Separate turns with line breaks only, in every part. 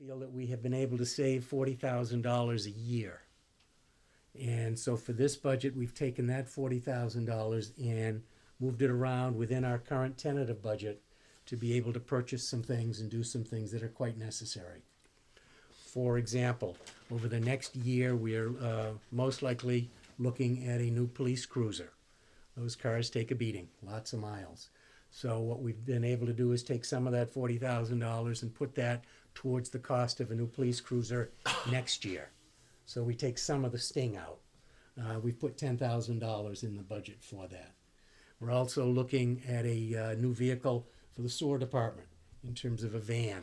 feel that we have been able to save $40,000 a year. And so for this budget, we've taken that $40,000 and moved it around within our current tentative budget to be able to purchase some things and do some things that are quite necessary. For example, over the next year, we're most likely looking at a new police cruiser. Those cars take a beating, lots of miles. So what we've been able to do is take some of that $40,000 and put that towards the cost of a new police cruiser next year. So we take some of the sting out. We've put $10,000 in the budget for that. We're also looking at a new vehicle for the sewer department in terms of a van.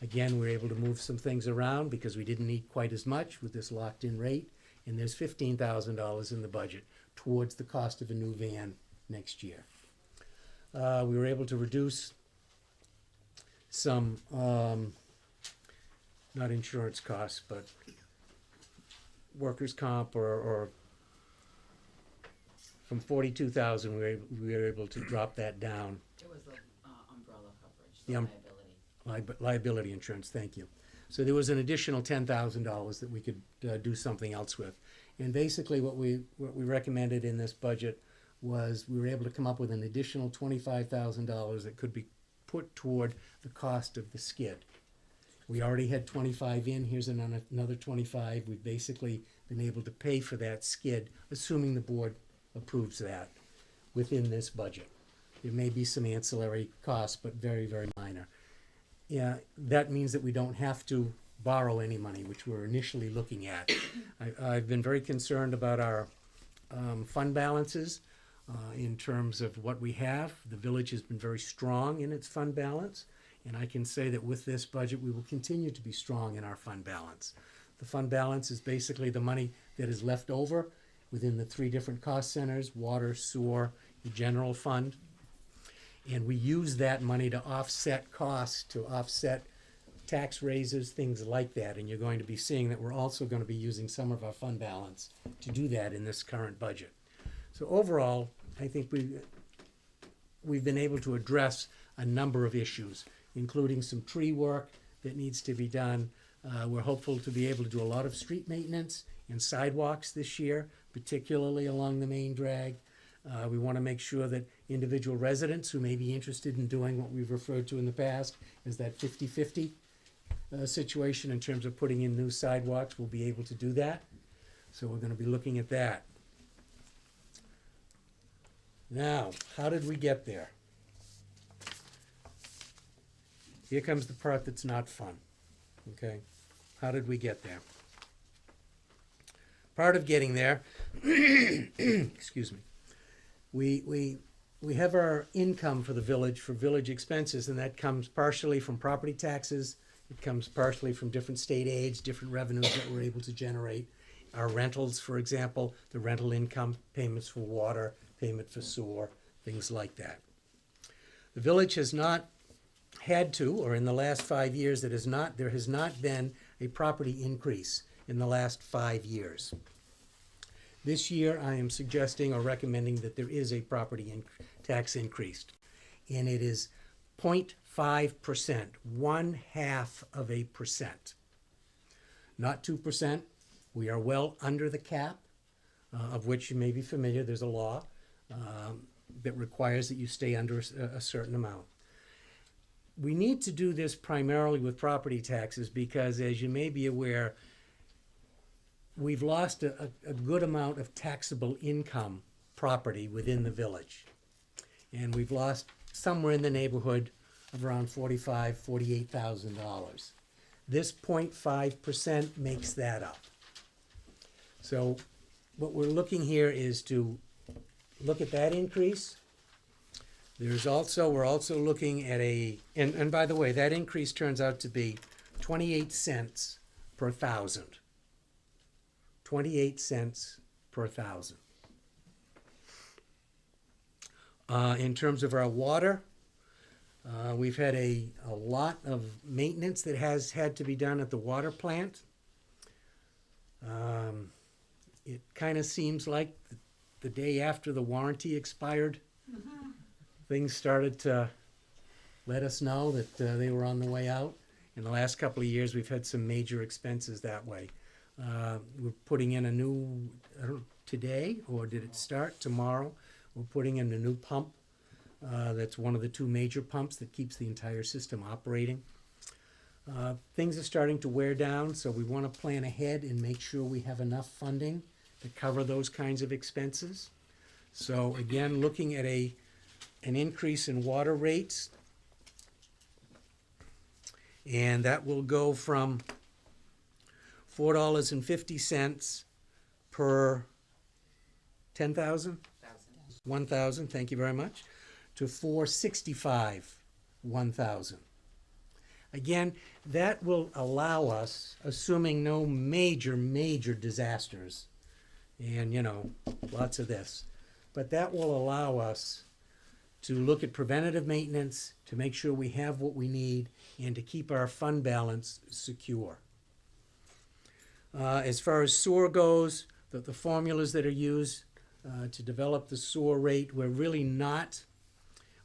Again, we're able to move some things around because we didn't need quite as much with this locked-in rate, and there's $15,000 in the budget towards the cost of a new van next year. We were able to reduce some, not insurance costs, but workers' comp or from 42,000, we were able to drop that down.
It was the umbrella coverage, the liability.
Liability insurance, thank you. So there was an additional $10,000 that we could do something else with. And basically what we recommended in this budget was we were able to come up with an additional $25,000 that could be put toward the cost of the skid. We already had 25 in, here's another 25. We've basically been able to pay for that skid, assuming the board approves that within this budget. There may be some ancillary costs, but very, very minor. Yeah, that means that we don't have to borrow any money, which we were initially looking at. I've been very concerned about our fund balances in terms of what we have. The village has been very strong in its fund balance, and I can say that with this budget, we will continue to be strong in our fund balance. The fund balance is basically the money that is left over within the three different cost centers: water, sewer, the general fund. And we use that money to offset costs, to offset tax raises, things like that. And you're going to be seeing that we're also going to be using some of our fund balance to do that in this current budget. So overall, I think we've been able to address a number of issues, including some tree work that needs to be done. We're hopeful to be able to do a lot of street maintenance and sidewalks this year, particularly along the main drag. We want to make sure that individual residents who may be interested in doing what we've referred to in the past as that 50-50 situation in terms of putting in new sidewalks will be able to do that. So we're going to be looking at that. Now, how did we get there? Here comes the part that's not fun. Okay? How did we get there? Part of getting there, excuse me, we have our income for the village, for village expenses, and that comes partially from property taxes. It comes partially from different state aids, different revenues that we're able to generate. Our rentals, for example, the rental income, payments for water, payment for sewer, things like that. The village has not had to, or in the last 5 years, there has not been a property increase in the last 5 years. This year, I am suggesting or recommending that there is a property tax increase, and it is 0.5%, 0.5%. Not 2%. We are well under the cap, of which you may be familiar. There's a law that requires that you stay under a certain amount. We need to do this primarily with property taxes because, as you may be aware, we've lost a good amount of taxable income property within the village. And we've lost somewhere in the neighborhood of around $45,000, $48,000. This 0.5% makes that up. So what we're looking here is to look at that increase. We're also looking at and by the way, that increase turns out to be 28 cents per thousand. 28 cents per thousand. In terms of our water, we've had a lot of maintenance that has had to be done at the water plant. It kind of seems like the day after the warranty expired, things started to let us know that they were on the way out. In the last couple of years, we've had some major expenses that way. We're putting in a new, I don't know, today, or did it start tomorrow? We're putting in a new pump. That's one of the two major pumps that keeps the entire system operating. Things are starting to wear down, so we want to plan ahead and make sure we have enough funding to cover those kinds of expenses. So again, looking at an increase in water rates, and that will go from $4.50 per 10,000? 1,000, thank you very much, to $4.65, 1,000. Again, that will allow us, assuming no major disasters, and lots of this, but that will allow us to look at preventative maintenance, to make sure we have what we need, and to keep our fund balance secure. As far as sewer goes, the formulas that are used to develop the sewer rate, we're really not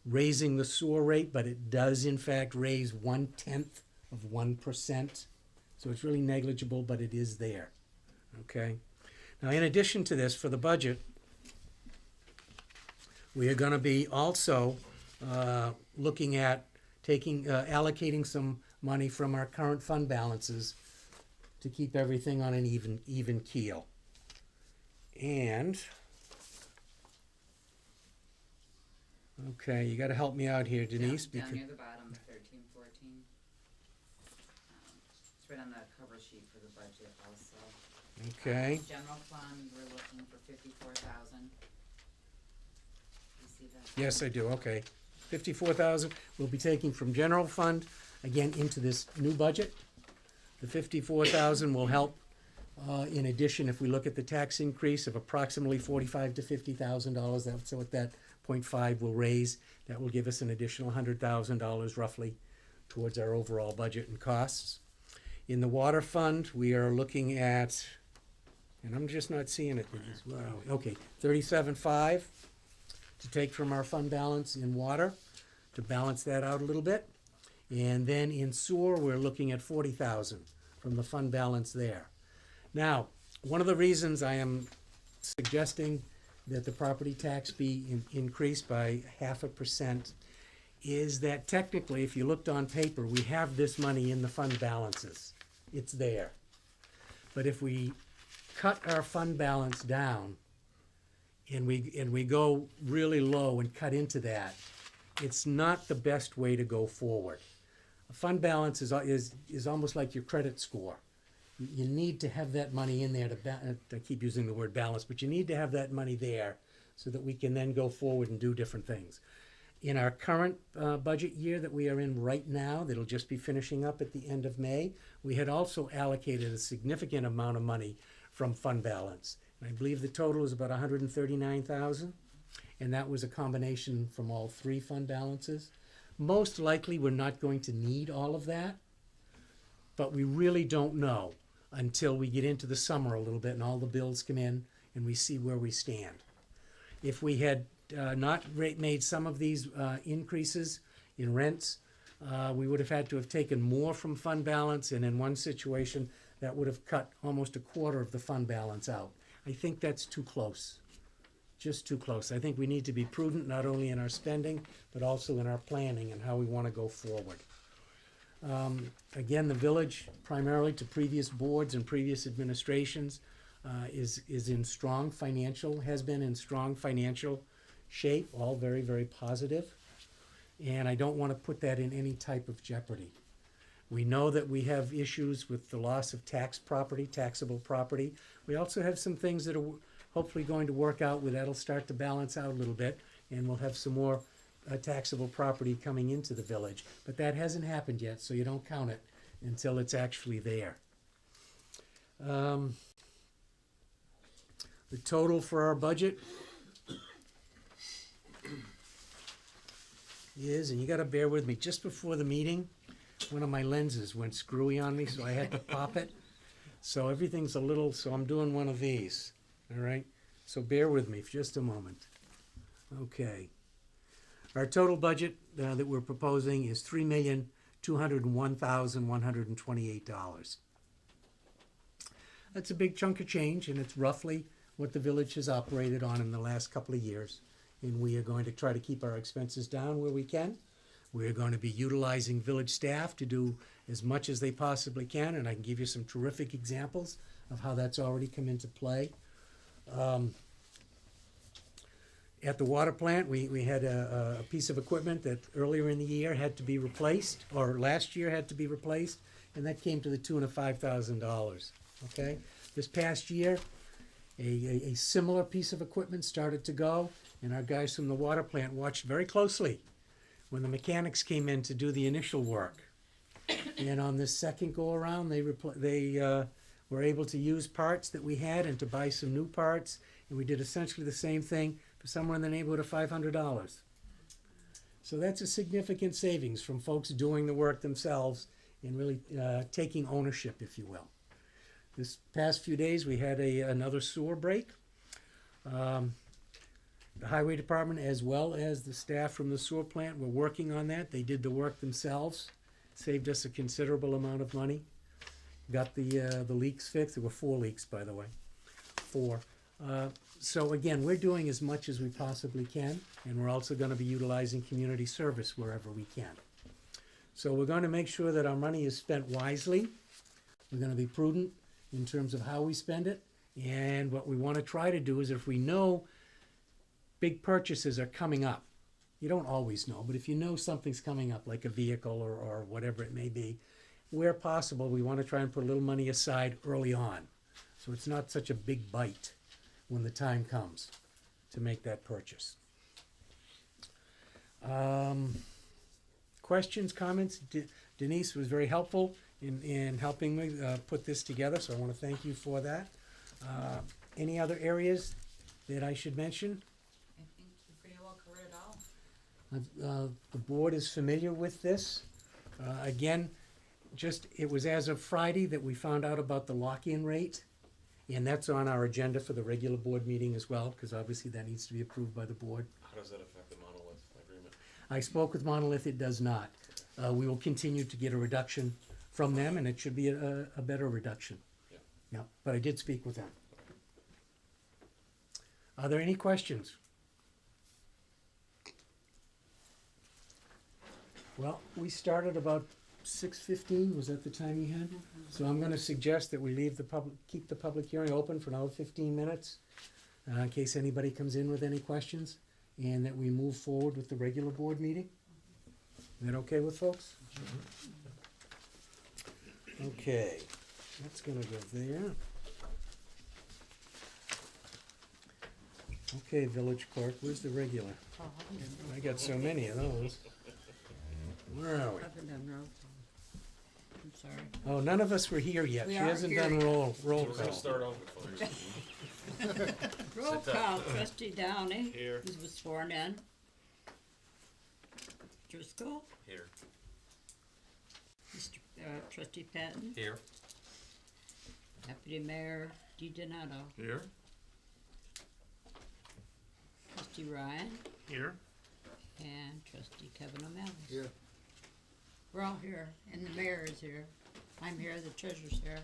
raising the sewer rate, but it does in fact raise 0.1%. So it's really negligible, but it is there. Okay. Now, in addition to this, for the budget, we are going to be also looking at allocating some money from our current fund balances to keep everything on an even keel. And okay, you got to help me out here, Denise.
Down near the bottom, 13, 14. It's right on the cover sheet for the budget also.
Okay.
General fund, we're looking for 54,000. You see that?
Yes, I do. Okay. 54,000 we'll be taking from general fund, again, into this new budget. The 54,000 will help, in addition, if we look at the tax increase of approximately $45,000 to $50,000, that's what that 0.5 will raise. That will give us an additional $100,000 roughly towards our overall budget and costs. In the water fund, we are looking at, and I'm just not seeing it. Wow. Okay, 37.5 to take from our fund balance in water to balance that out a little bit. And then in sewer, we're looking at 40,000 from the fund balance there. Now, one of the reasons I am suggesting that the property tax be increased by 0.5% is that technically, if you looked on paper, we have this money in the fund balances. It's there. But if we cut our fund balance down and we go really low and cut into that, it's not the best way to go forward. A fund balance is almost like your credit score. You need to have that money in there I keep using the word balance, but you need to have that money there so that we can then go forward and do different things. In our current budget year that we are in right now, that'll just be finishing up at the end of May, we had also allocated a significant amount of money from fund balance. And I believe the total is about $139,000, and that was a combination from all three fund balances. Most likely, we're not going to need all of that, but we really don't know until we get into the summer a little bit and all the bills come in and we see where we stand. If we had not made some of these increases in rents, we would have had to have taken more from fund balance, and in one situation, that would have cut almost a quarter of the fund balance out. I think that's too close, just too close. I think we need to be prudent not only in our spending, but also in our planning and how we want to go forward. Again, the village, primarily to previous boards and previous administrations, is in strong financial, has been in strong financial shape, all very, very positive. And I don't want to put that in any type of jeopardy. We know that we have issues with the loss of taxable property. We also have some things that are hopefully going to work out where that'll start to balance out a little bit, and we'll have some more taxable property coming into the village. But that hasn't happened yet, so you don't count it until it's actually there. The total for our budget is, and you got to bear with me, just before the meeting, one of my lenses went screwy on me, so I had to pop it. So everything's a little, so I'm doing one of these, all right? So bear with me for just a moment. Okay. Our total budget that we're proposing is $201,128. That's a big chunk of change, and it's roughly what the village has operated on in the last couple of years. And we are going to try to keep our expenses down where we can. We're going to be utilizing village staff to do as much as they possibly can, and I can give you some terrific examples of how that's already come into play. At the water plant, we had a piece of equipment that earlier in the year had to be replaced, or last year had to be replaced, and that came to the tune of $5,000, okay? This past year, a similar piece of equipment started to go, and our guys from the water plant watched very closely when the mechanics came in to do the initial work. And on this second go-around, they were able to use parts that we had and to buy some new parts, and we did essentially the same thing for somewhere in the neighborhood of $500. So that's a significant savings from folks doing the work themselves and really taking ownership, if you will. This past few days, we had another sewer break. The highway department, as well as the staff from the sewer plant, were working on that. They did the work themselves, saved us a considerable amount of money. Got the leaks fixed. There were 4 leaks, by the way. 4. So again, we're doing as much as we possibly can, and we're also going to be utilizing community service wherever we can. So we're going to make sure that our money is spent wisely. We're going to be prudent in terms of how we spend it. And what we want to try to do is, if we know big purchases are coming up, you don't always know, but if you know something's coming up, like a vehicle or whatever it may be, where possible, we want to try and put a little money aside early on, so it's not such a big bite when the time comes to make that purchase. Questions, comments? Denise was very helpful in helping me put this together, so I want to thank you for that. Any other areas that I should mention?
I think you pretty well covered it all.
The board is familiar with this. Again, it was as of Friday that we found out about the lock-in rate, and that's on our agenda for the regular board meeting as well, because obviously that needs to be approved by the board.
How does that affect the monolith agreement?
I spoke with Monolith, it does not. We will continue to get a reduction from them, and it should be a better reduction.
Yeah.
Yeah, but I did speak with them. Are there any questions? Well, we started about 6:15, was that the time you had? So I'm gonna suggest that we keep the public hearing open for another 15 minutes, in case anybody comes in with any questions, and that we move forward with the regular board meeting. Is that okay with folks? Okay, that's gonna go there. Okay, village clerk, where's the regular? I got so many of those. Where are we?
I'm sorry.
Oh, none of us were here yet.
We
She
are
hasn't
here.
done roll
We're gonna
call.
start off with folks.
Roll
Sit down.
call, trustee Downey.
Here.
He was sworn in. Driscoll,
Here.
Mr. Trustee Patton,
Here.
Deputy Mayor DiDonato,
Here.
Trustee Ryan,
Here.
and Trustee Kevin O'Malley.
Here.
We're all here, and the mayor is here. I'm here, the treasurer's here,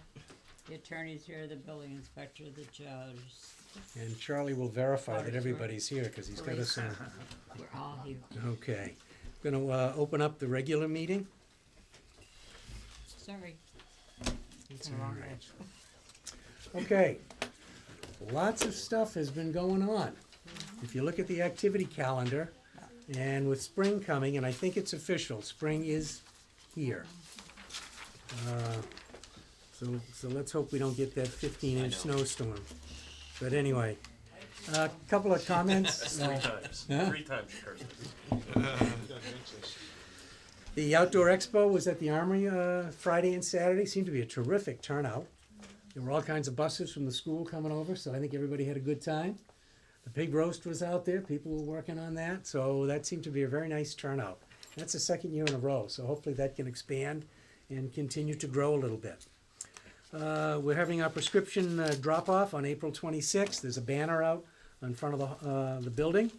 the attorney's here, the building inspector, the judge.
And Charlie will verify that everybody's here, because he's got us in.
We're all here.
Okay. Gonna open up the regular meeting.
Sorry.
It's all right. Okay. Lots of stuff has been going on. If you look at the activity calendar, and with spring coming, and I think it's official, spring is here. So let's hope we don't get that 15-inch snowstorm. But anyway, a couple of comments.
3 times.
Huh?
3 times you cursed it.
The outdoor expo was at the Armory Friday and Saturday. Seemed to be a terrific turnout. There were all kinds of buses from the school coming over, so I think everybody had a good time. The pig roast was out there. People were working on that, so that seemed to be a very nice turnout. That's the second year in a row, so hopefully that can expand and continue to grow a little bit. We're having our prescription drop-off on April 26th. There's a banner out in front of the building.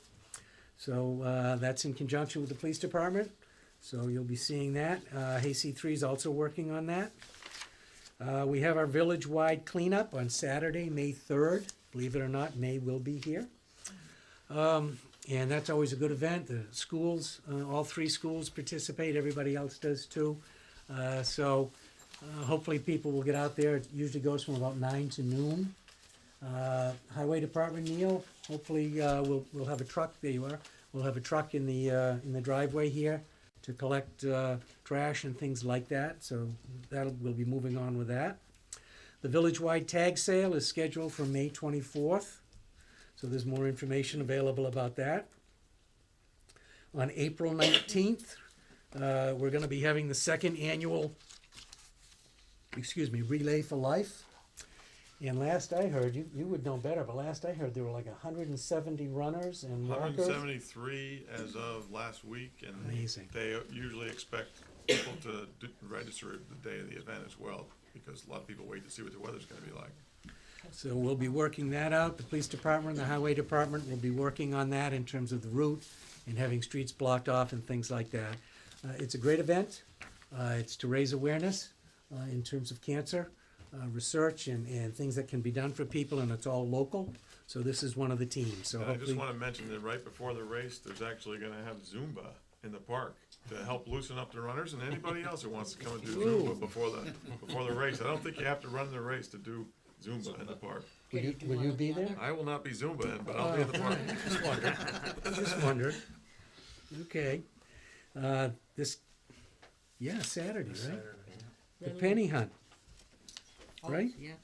So that's in conjunction with the police department. So you'll be seeing that. Hayseed 3 is also working on that. We have our village-wide cleanup on Saturday, May 3rd. Believe it or not, May will be here. And that's always a good event. The schools, all 3 schools participate, everybody else does too. So hopefully people will get out there. It usually goes from about 9 to noon. Highway Department, Neil, hopefully we'll have a truck, there you are. We'll have a truck in the driveway here to collect trash and things like that. So we'll be moving on with that. The village-wide tag sale is scheduled for May 24th. So there's more information available about that. On April 19th, we're going to be having the 2nd annual, Relay for Life. And last I heard, you would know better, but last I heard there were like 170 runners and walkers.
173 as of last week, and
Amazing.
they usually expect people to register the day of the event as well, because a lot of people wait to see what the weather's gonna be like.
So we'll be working that out. The police department and the highway department will be working on that in terms of the route and having streets blocked off and things like that. It's a great event. It's to raise awareness in terms of cancer research and things that can be done for people, and it's all local. So this is one of the teams. So
And I just
hopefully,
wanna mention that right before the race, there's actually gonna have Zumba in the park to help loosen up the runners and anybody else who wants to come and do Zumba before the race. I don't think you have to run the race to do Zumba in the park.
will you be there?
I will not be Zumba in, but I'll be in the park.
Just wondered. Just wondered. Okay. Saturday, right? The penny hunt. Right?
Yes.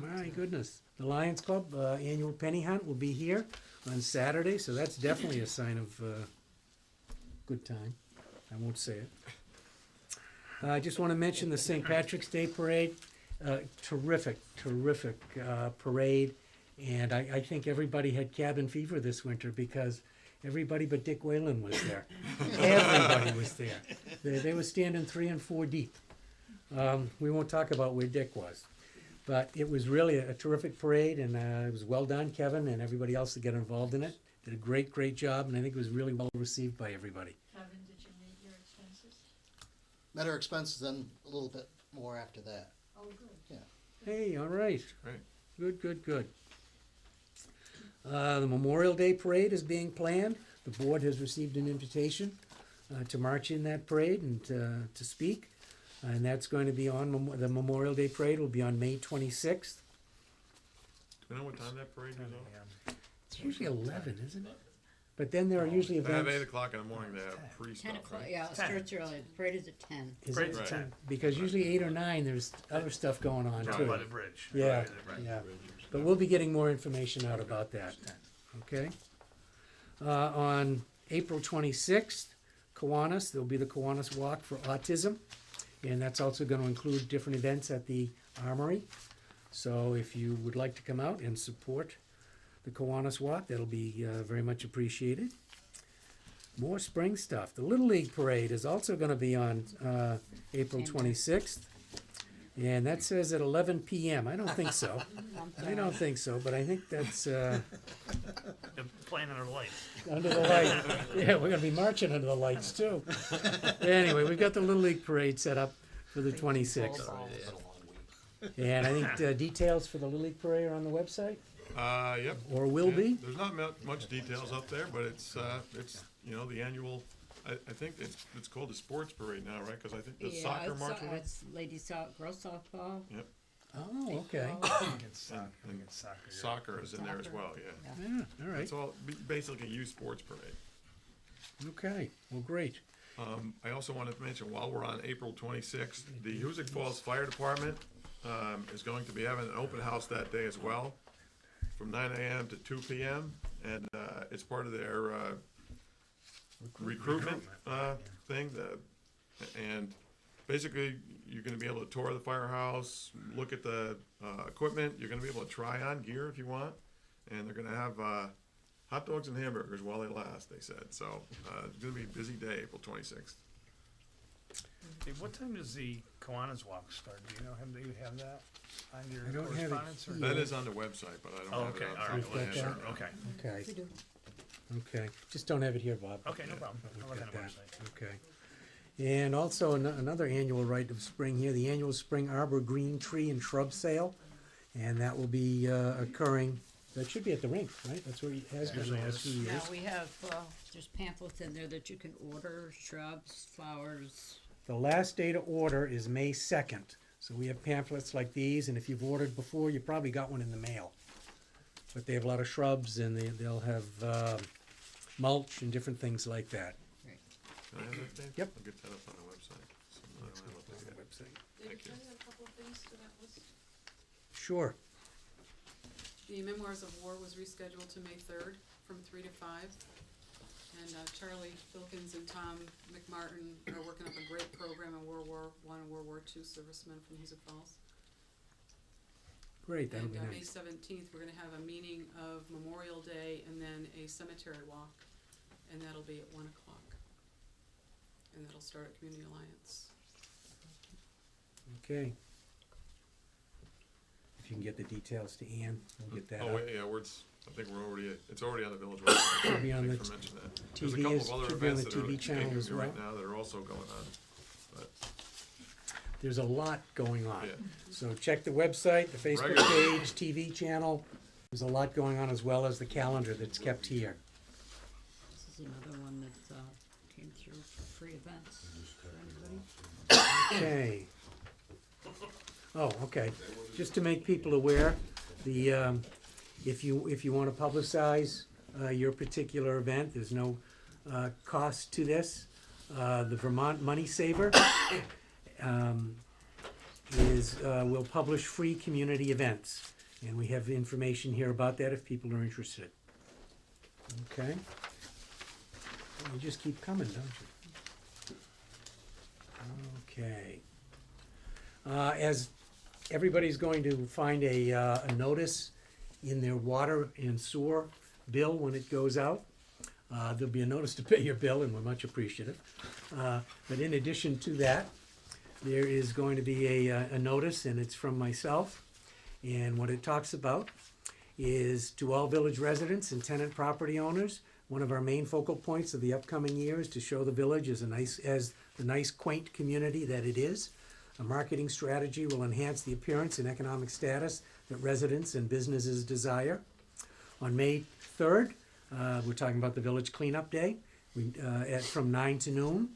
My goodness. The Lions Club annual penny hunt will be here on Saturday, so that's definitely a sign of good time. I won't say it. I just want to mention the St. Patrick's Day Parade. Terrific parade. And I think everybody had cabin fever this winter because everybody but Dick Whalen was there. Everybody was there. They were standing 3 and 4 deep. We won't talk about where Dick was. But it was really a terrific parade, and it was well done, Kevin, and everybody else that got involved in it. Did a great job, and I think it was really well received by everybody.
Kevin, did you meet your expenses?
Met our expenses and a little bit more after that.
Oh, good.
Hey, all right.
Great.
Good. The Memorial Day Parade is being planned. The board has received an invitation to march in that parade and to speak. And that's going to be on, the Memorial Day Parade will be on May 26th.
Do you know what time that parade is on?
It's usually 11, isn't it? But then there are usually
They have
events.
8 o'clock in the morning, they have
10
pre-stuff,
o'clock,
right?
yeah, it starts early. The parade is at 10.
Is
Parade's
it?
at 10.
Because usually 8 or 9, there's other stuff going on
Down
too.
by the bridge.
Yeah,
Right.
yeah. But we'll be getting more information out about that, okay? On April 26th, Kiwanis, there'll be the Kiwanis Walk for Autism. And that's also gonna include different events at the Armory. So if you would like to come out and support the Kiwanis Walk, that'll be very much appreciated. More spring stuff. The Little League Parade is also gonna be on April 26th. And that says at 11 p.m. I don't think so. I don't think so, but I think that's
They're playing under the lights.
under the light. Yeah, we're gonna be marching under the lights too. Anyway, we've got the Little League Parade set up for the 26th. And I think details for the Little League Parade are on the website,
Yep.
or will
Yeah,
be.
There's not much details up there, but it's the annual, I think it's called the sports parade now, right? Cause I think the
Yeah,
soccer march will be.
it's girls softball.
Yep,
Oh, okay.
Against soccer. Against soccer. Yeah.
soccer is in there as
Soccer.
well, yeah.
Yeah, all right.
It's all basically a youth sports parade.
Okay, well, great.
I also wanted to mention, while we're on April 26th, the Hoosick Falls Fire Department is going to be having an open house that day as well, from 9 a.m. to 2 p.m. And it's part of their recruitment thing. And basically, you're going to be able to tour the firehouse, look at the equipment. You're going to be able to try on gear if you want. And they're going to have hot dogs and hamburgers while they last, they said. So it's going to be a busy day, April 26th.
Hey, what time does the Kiwanis Walk start? Do you know, do you have that on your
I don't have it
correspondence? Or?
here.
That is on the website, but I
Oh,
don't have
okay,
it
all
on.
right.
We've
Well,
got
yeah,
that.
sure, okay.
Okay. Okay, just don't have it here, Bob.
Okay, no problem.
But
I'll
we've
look on
got
the
that.
website.
Okay. And also another annual rite of spring here, the annual Spring Arbor Green Tree and Shrub Sale. And that will be occurring, that should be at the rink, right? That's where it has been the last few
Now,
years.
we have, there's pamphlets in there that you can order, shrubs, flowers.
The last day to order is May 2nd. So we have pamphlets like these, and if you've ordered before, you probably got one in the mail. But they have a lot of shrubs, and they'll have mulch and different things like that.
Can I have that, Dave?
Yep.
I'll get that up on the website. So I don't have it there yet.
David,
Thank
can
you.
I add a couple of things to that list?
Sure.
The Memoirs of War was rescheduled to May 3rd from 3 to 5. And Charlie Filkins and Tom McMartin are working up a great program on World War I and World War II servicemen from Hoosick Falls.
Great, that'll
And
be
May
nice.
17th, we're gonna have a meeting of Memorial Day and then a cemetery walk, and that'll be at 1 o'clock. And that'll start at Community Alliance.
Okay. If you can get the details to Ann, we'll get that
Oh,
up.
wait, yeah, I think we're already, it's already on the village website.
Should be on
Thanks
the
for mentioning that.
TV
There's a couple
is-
of other
should be on
events
the
that are
TV channel
kicking
as
through right
well.
now that are also going on, but,
There's a lot going on.
yeah.
So check the website, the Facebook
Regular.
page, TV channel. There's a lot going on, as well as the calendar that's kept here.
This is another one that, came through for free events. For anybody?
Okay. Oh, okay. Just to make people aware, the, if you want to publicize your particular event, there's no cost to this. The Vermont Money Saver will publish free community events. And we have information here about that if people are interested. Okay? You just keep coming, don't you? Okay. As everybody's going to find a notice in their water and sewer bill when it goes out, there'll be a notice to pay your bill, and we're much appreciative. But in addition to that, there is going to be a notice, and it's from myself. And what it talks about is to all village residents and tenant property owners, one of our main focal points of the upcoming year is to show the village as the nice, quaint community that it is. A marketing strategy will enhance the appearance and economic status that residents and businesses desire. On May 3rd, we're talking about the Village Cleanup Day, from 9 to noon.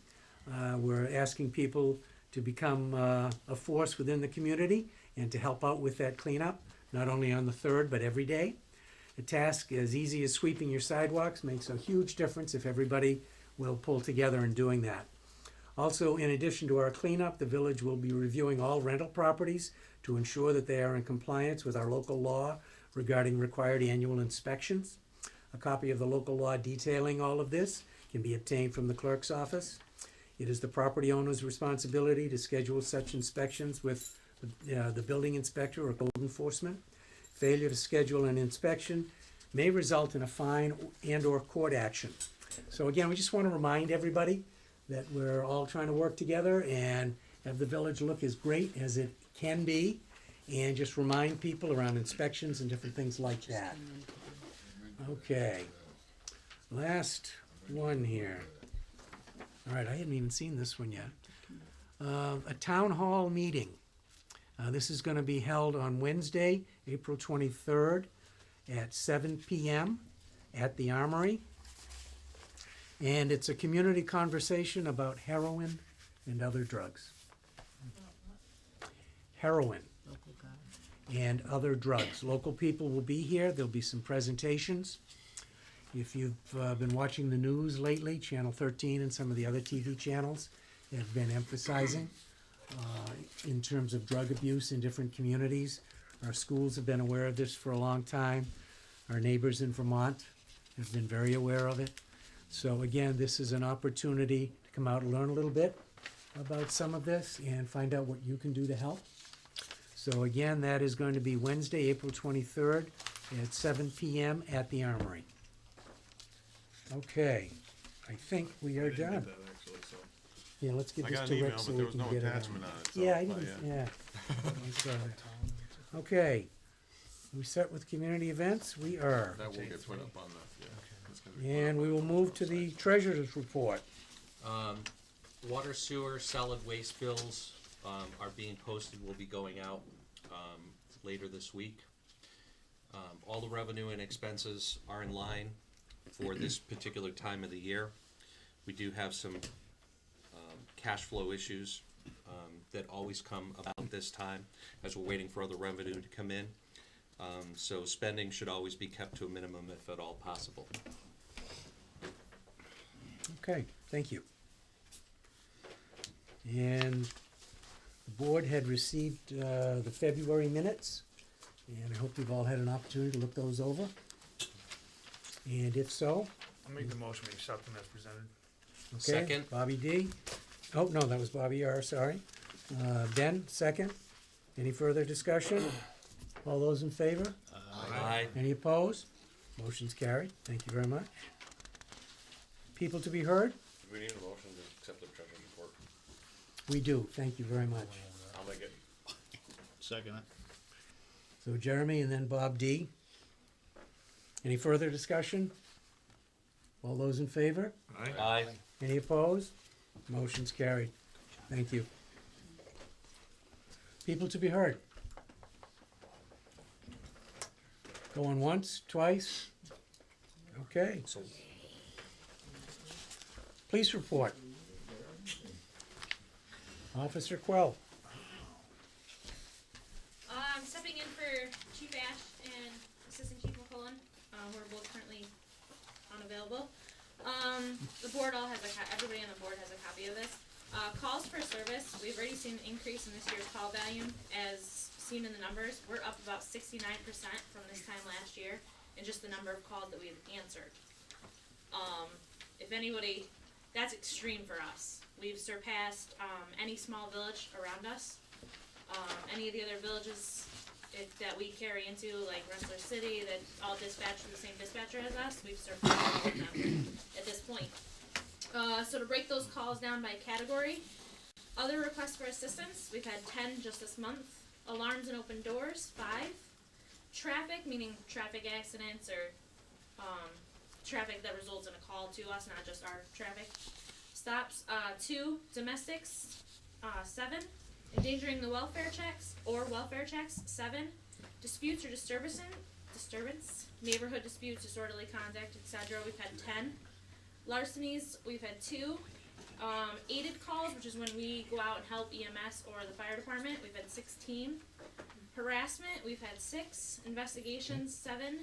We're asking people to become a force within the community and to help out with that cleanup, not only on the 3rd, but every day. A task as easy as sweeping your sidewalks makes a huge difference if everybody will pull together in doing that. Also, in addition to our cleanup, the village will be reviewing all rental properties to ensure that they are in compliance with our local law regarding required annual inspections. A copy of the local law detailing all of this can be obtained from the clerk's office. It is the property owner's responsibility to schedule such inspections with the building inspector or code enforcement. Failure to schedule an inspection may result in a fine and/or court action. So again, we just want to remind everybody that we're all trying to work together and have the village look as great as it can be, and just remind people around inspections and different things like that. Okay, last one here. All right, I hadn't even seen this one yet. A town hall meeting. This is going to be held on Wednesday, April 23rd at 7 p.m. at the Armory. And it's a community conversation about heroin and other drugs. Heroin
Local guy.
and other drugs. Local people will be here. There'll be some presentations. If you've been watching the news lately, Channel 13 and some of the other TV channels have been emphasizing in terms of drug abuse in different communities. Our schools have been aware of this for a long time. Our neighbors in Vermont have been very aware of it. So again, this is an opportunity to come out and learn a little bit about some of this and find out what you can do to help. So again, that is going to be Wednesday, April 23rd at 7 p.m. at the Armory. Okay, I think we
I
are
didn't get
done.
that actually, so.
Yeah, let's get
I
this
got
to
an
Rick
email,
so
but
we
there was
can
no
get it
attachment
on.
on it, so.
Yeah, I
but
didn't, yeah. I saw it. Okay, we set with community events? We are.
That will get put up on the, yeah. it's gonna be put
And
up
we
on
will
the
move to the
website.
treasurer's report.
Water, sewer, solid waste bills are being posted, will be going out later this week. All the revenue and expenses are in line for this particular time of the year. We do have some cash flow issues that always come about this time as we're waiting for other revenue to come in. So spending should always be kept to a minimum if at all possible.
Okay, thank you. And the board had received the February minutes, and I hope you've all had an opportunity to look those over. And if so,
I'll make the motion, we accept them as presented.
okay.
Second.
Bobby D. Oh, no, that was Bobby R, sorry. Ben, second. Any further discussion? All those in favor?
Aye.
Any opposed? Motion's carried. Thank you very much. People to be heard?
Do we need a motion to accept the treasurer's report?
We do. Thank you very much.
I'll make it.
Second it.
So Jeremy and then Bob D. Any further discussion? All those in favor?
Aye.
Aye.
Any opposed? Motion's carried. Thank you. People to be heard? Going once, twice? Okay. Police report. Officer Quell.
I'm stepping in for Chief Ash and Assistant Chief McCullen, who are both currently unavailable. The board all has everybody on the board has a copy of this. Calls for service, we've already seen an increase in this year's call volume, as seen in the numbers. We're up about 69% from this time last year, in just the number of calls that we've answered. If anybody, that's extreme for us. We've surpassed any small village around us. Any of the other villages that we carry into, like Rensselaer City, that all dispatch from the same dispatcher as us, we've surpassed all of them at this point. So to break those calls down by category, other requests for assistance, we've had 10 just this month. Alarms and open doors, 5. Traffic, meaning traffic accidents or traffic that results in a call to us, not just our traffic stops. 2. Domestics, 7. Endangering the welfare checks or welfare checks, 7. Disputes or disturbance, neighborhood disputes, disorderly conduct, etc. We've had 10. Larcenies, we've had 2. Aided calls, which is when we go out and help EMS or the fire department, we've had 16. Harassment, we've had 6. Investigations, 7.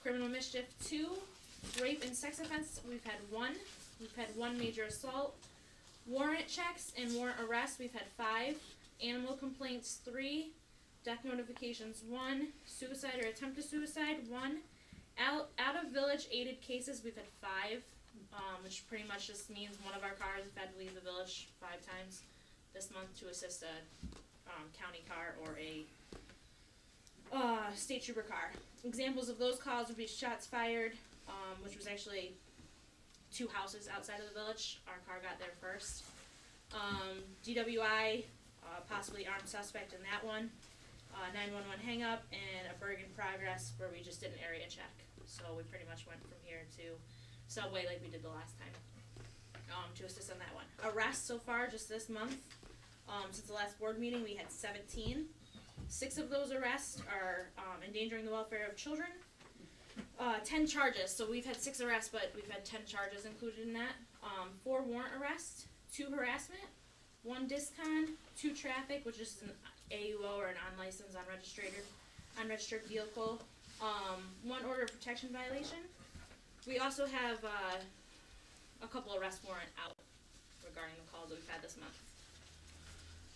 Criminal mischief, 2. Rape and sex offense, we've had 1. We've had 1 major assault. Warrant checks and warrant arrests, we've had 5. Animal complaints, 3. Death notifications, 1. Suicide or attempted suicide, 1. Out of village aided cases, we've had 5. Which pretty much just means one of our cars have had to leave the village 5 times this month to assist a county car or a state trooper car. Examples of those calls would be shots fired, which was actually 2 houses outside of the village. Our car got there first. DWI, possibly armed suspect in that one. 911 hang up, and a Bergen progress where we just did an area check. So we pretty much went from here to Subway like we did the last time, to assist on that one. Arrests so far just this month, since the last board meeting, we had 17. 6 of those arrests are endangering the welfare of children. 10 charges, so we've had 6 arrests, but we've had 10 charges included in that. 4 warrant arrests, 2 harassment, 1 discon, 2 traffic, which is an AUO or an unlicensed, unregistered vehicle, 1 order of protection violation. We also have a couple arrest warrant out regarding the calls that we've had this month.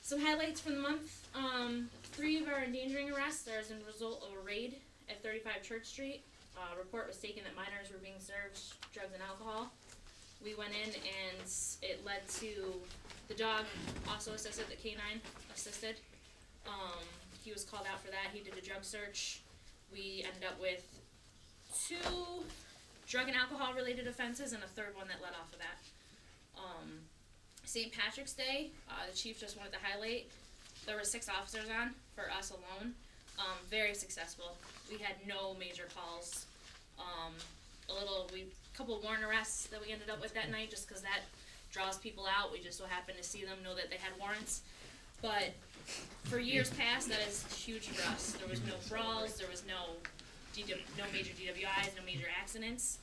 Some highlights from the month. 3 of our endangering arrests are as a result of a raid at 35 Church Street. A report was taken that minors were being served drugs and alcohol. We went in and it led to the dog also assisted, the canine assisted. He was called out for that. He did a drug search. We ended up with 2 drug and alcohol related offenses and a 3rd one that led off of that. St. Patrick's Day, the chief just wanted to highlight, there were 6 officers on for us alone. Very successful. We had no major calls. A couple warrant arrests that we ended up with that night just because that draws people out. We just so happen to see them, know that they had warrants. But for years past, that is huge for us. There was no brawls, there was no major DWIs, no major accidents.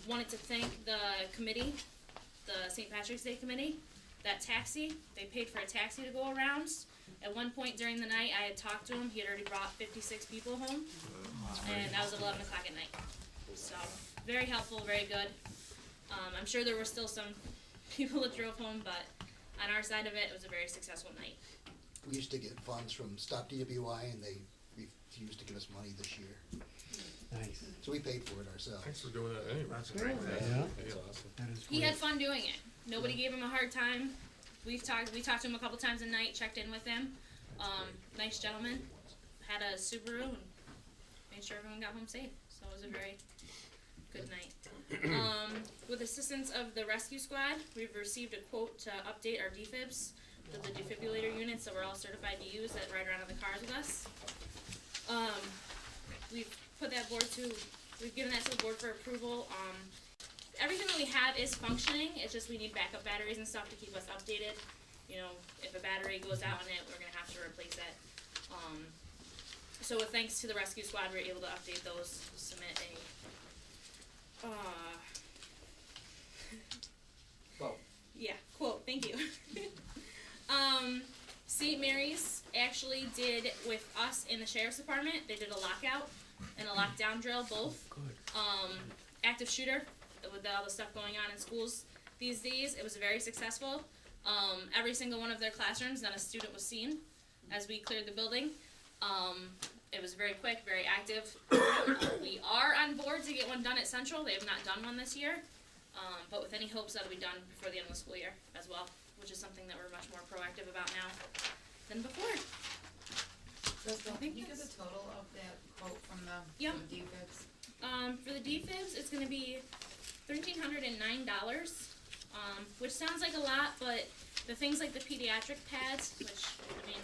Wanted to thank the committee, the St. Patrick's Day committee, that taxi, they paid for a taxi to go around. At one point during the night, I had talked to him, he had already brought 56 people home, and that was 11 o'clock at night. So, very helpful, very good. I'm sure there were still some people that drove home, but on our side of it, it was a very successful night.
We used to get funds from Stop DWI and they refused to give us money this year.
Nice.
So we paid for it ourselves.
Thanks for doing that anyway.
That's a great thing.
Yeah,
That's awesome.
that is
He
great.
had fun doing it. Nobody gave him a hard time. We talked to him a couple times a night, checked in with him. Nice gentleman. Had a Subaru and made sure everyone got home safe. So it was a very good night. With assistance of the rescue squad, we've received a quote to update our defibs, the defibrillator units that we're all certified to use that ride around in the cars with us. We've given that to the board for approval. Everything that we have is functioning, it's just we need backup batteries and stuff to keep us updated. You know, if a battery goes out on it, we're gonna have to replace it. So with thanks to the rescue squad, we're able to update those, submit a, yeah, quote, thank you. St. Mary's actually did with us in the sheriff's department, they did a lockout and a lockdown drill, both.
Good.
Active shooter, with all the stuff going on in schools these days, it was very successful. Every single one of their classrooms, not a student was seen as we cleared the building. It was very quick, very active. We are on board to get one done at Central. They have not done one this year, but with any hopes that'll be done before the end of the school year as well, which is something that we're much more proactive about now than before.
Can you give the total of that quote from the
Yep.
defibs?
For the defibs, it's gonna be $1,309, which sounds like a lot, but the things like the pediatric pads, which, I mean,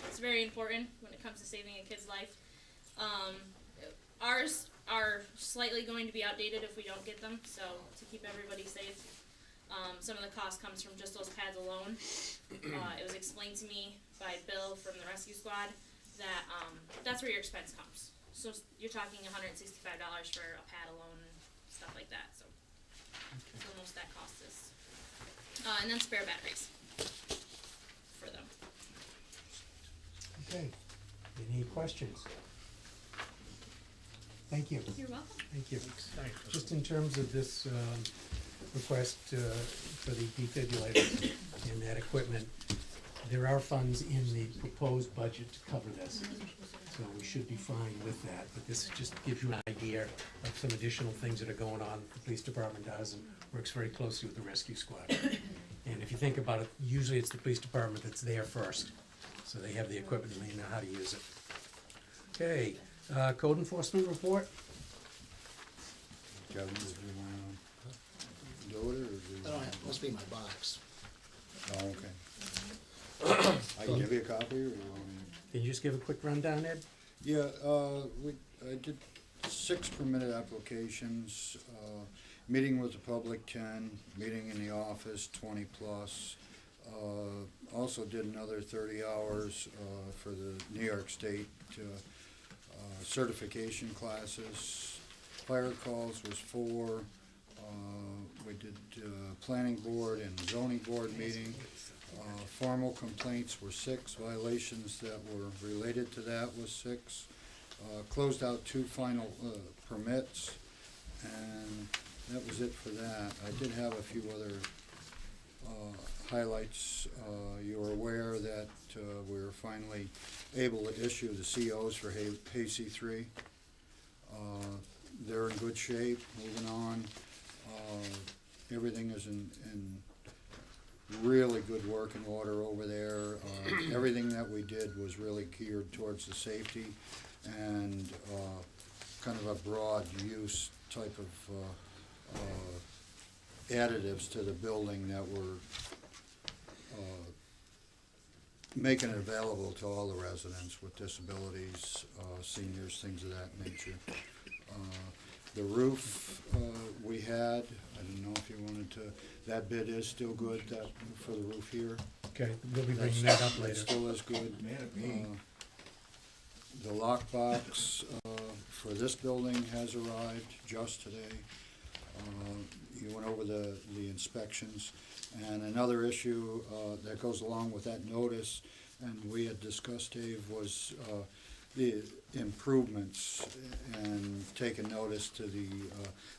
it's very important when it comes to saving a kid's life. Ours are slightly going to be outdated if we don't get them, so to keep everybody safe. Some of the cost comes from just those pads alone. It was explained to me by Bill from the rescue squad that, that's where your expense comes. So you're talking $165 for a pad alone and stuff like that, so that's what most of that cost is. And then spare batteries for them.
Okay. Any questions? Thank you.
You're welcome.
Thank you.
Thanks.
Just in terms of this request for the defibrillators and that equipment, there are funds in the proposed budget to cover this. So we should be fine with that, but this just gives you an idea of some additional things that are going on, the police department does, and works very closely with the rescue squad. And if you think about it, usually it's the police department that's there first, so they have the equipment and they know how to use it. Okay, code enforcement report?
Kevin, did you wanna do it, or do you?
I don't have, it must be my box.
Oh, okay. I can give you a copy, or you want me?
Can you just give a quick rundown, Ed?
Yeah, I did 6 permitted applications, meeting with the public 10, meeting in the office 20 plus. Also did another 30 hours, for the New York State, certification classes. Fire calls was 4, we did, planning board and zoning board meeting. Formal complaints were 6, violations that were related to that was 6. Closed out 2 final permits, and that was it for that. I did have a few other highlights. You were aware that we were finally able to issue the COs for Hay 3. They're in good shape, moving on. Everything is in really good working order over there. Everything that we did was really geared towards the safety and kind of a broad use type of additives to the building that were making it available to all the residents with disabilities, seniors, things of that nature. The roof, we had, I don't know if you wanted to, that bid is still good, that, for the roof here.
Okay, we'll be bringing that up
That
later.
still is good. The lockbox, for this building has arrived just today. You went over the inspections. And another issue, that goes along with that notice, and we had discussed, Dave, was, the improvements and taking notice to the,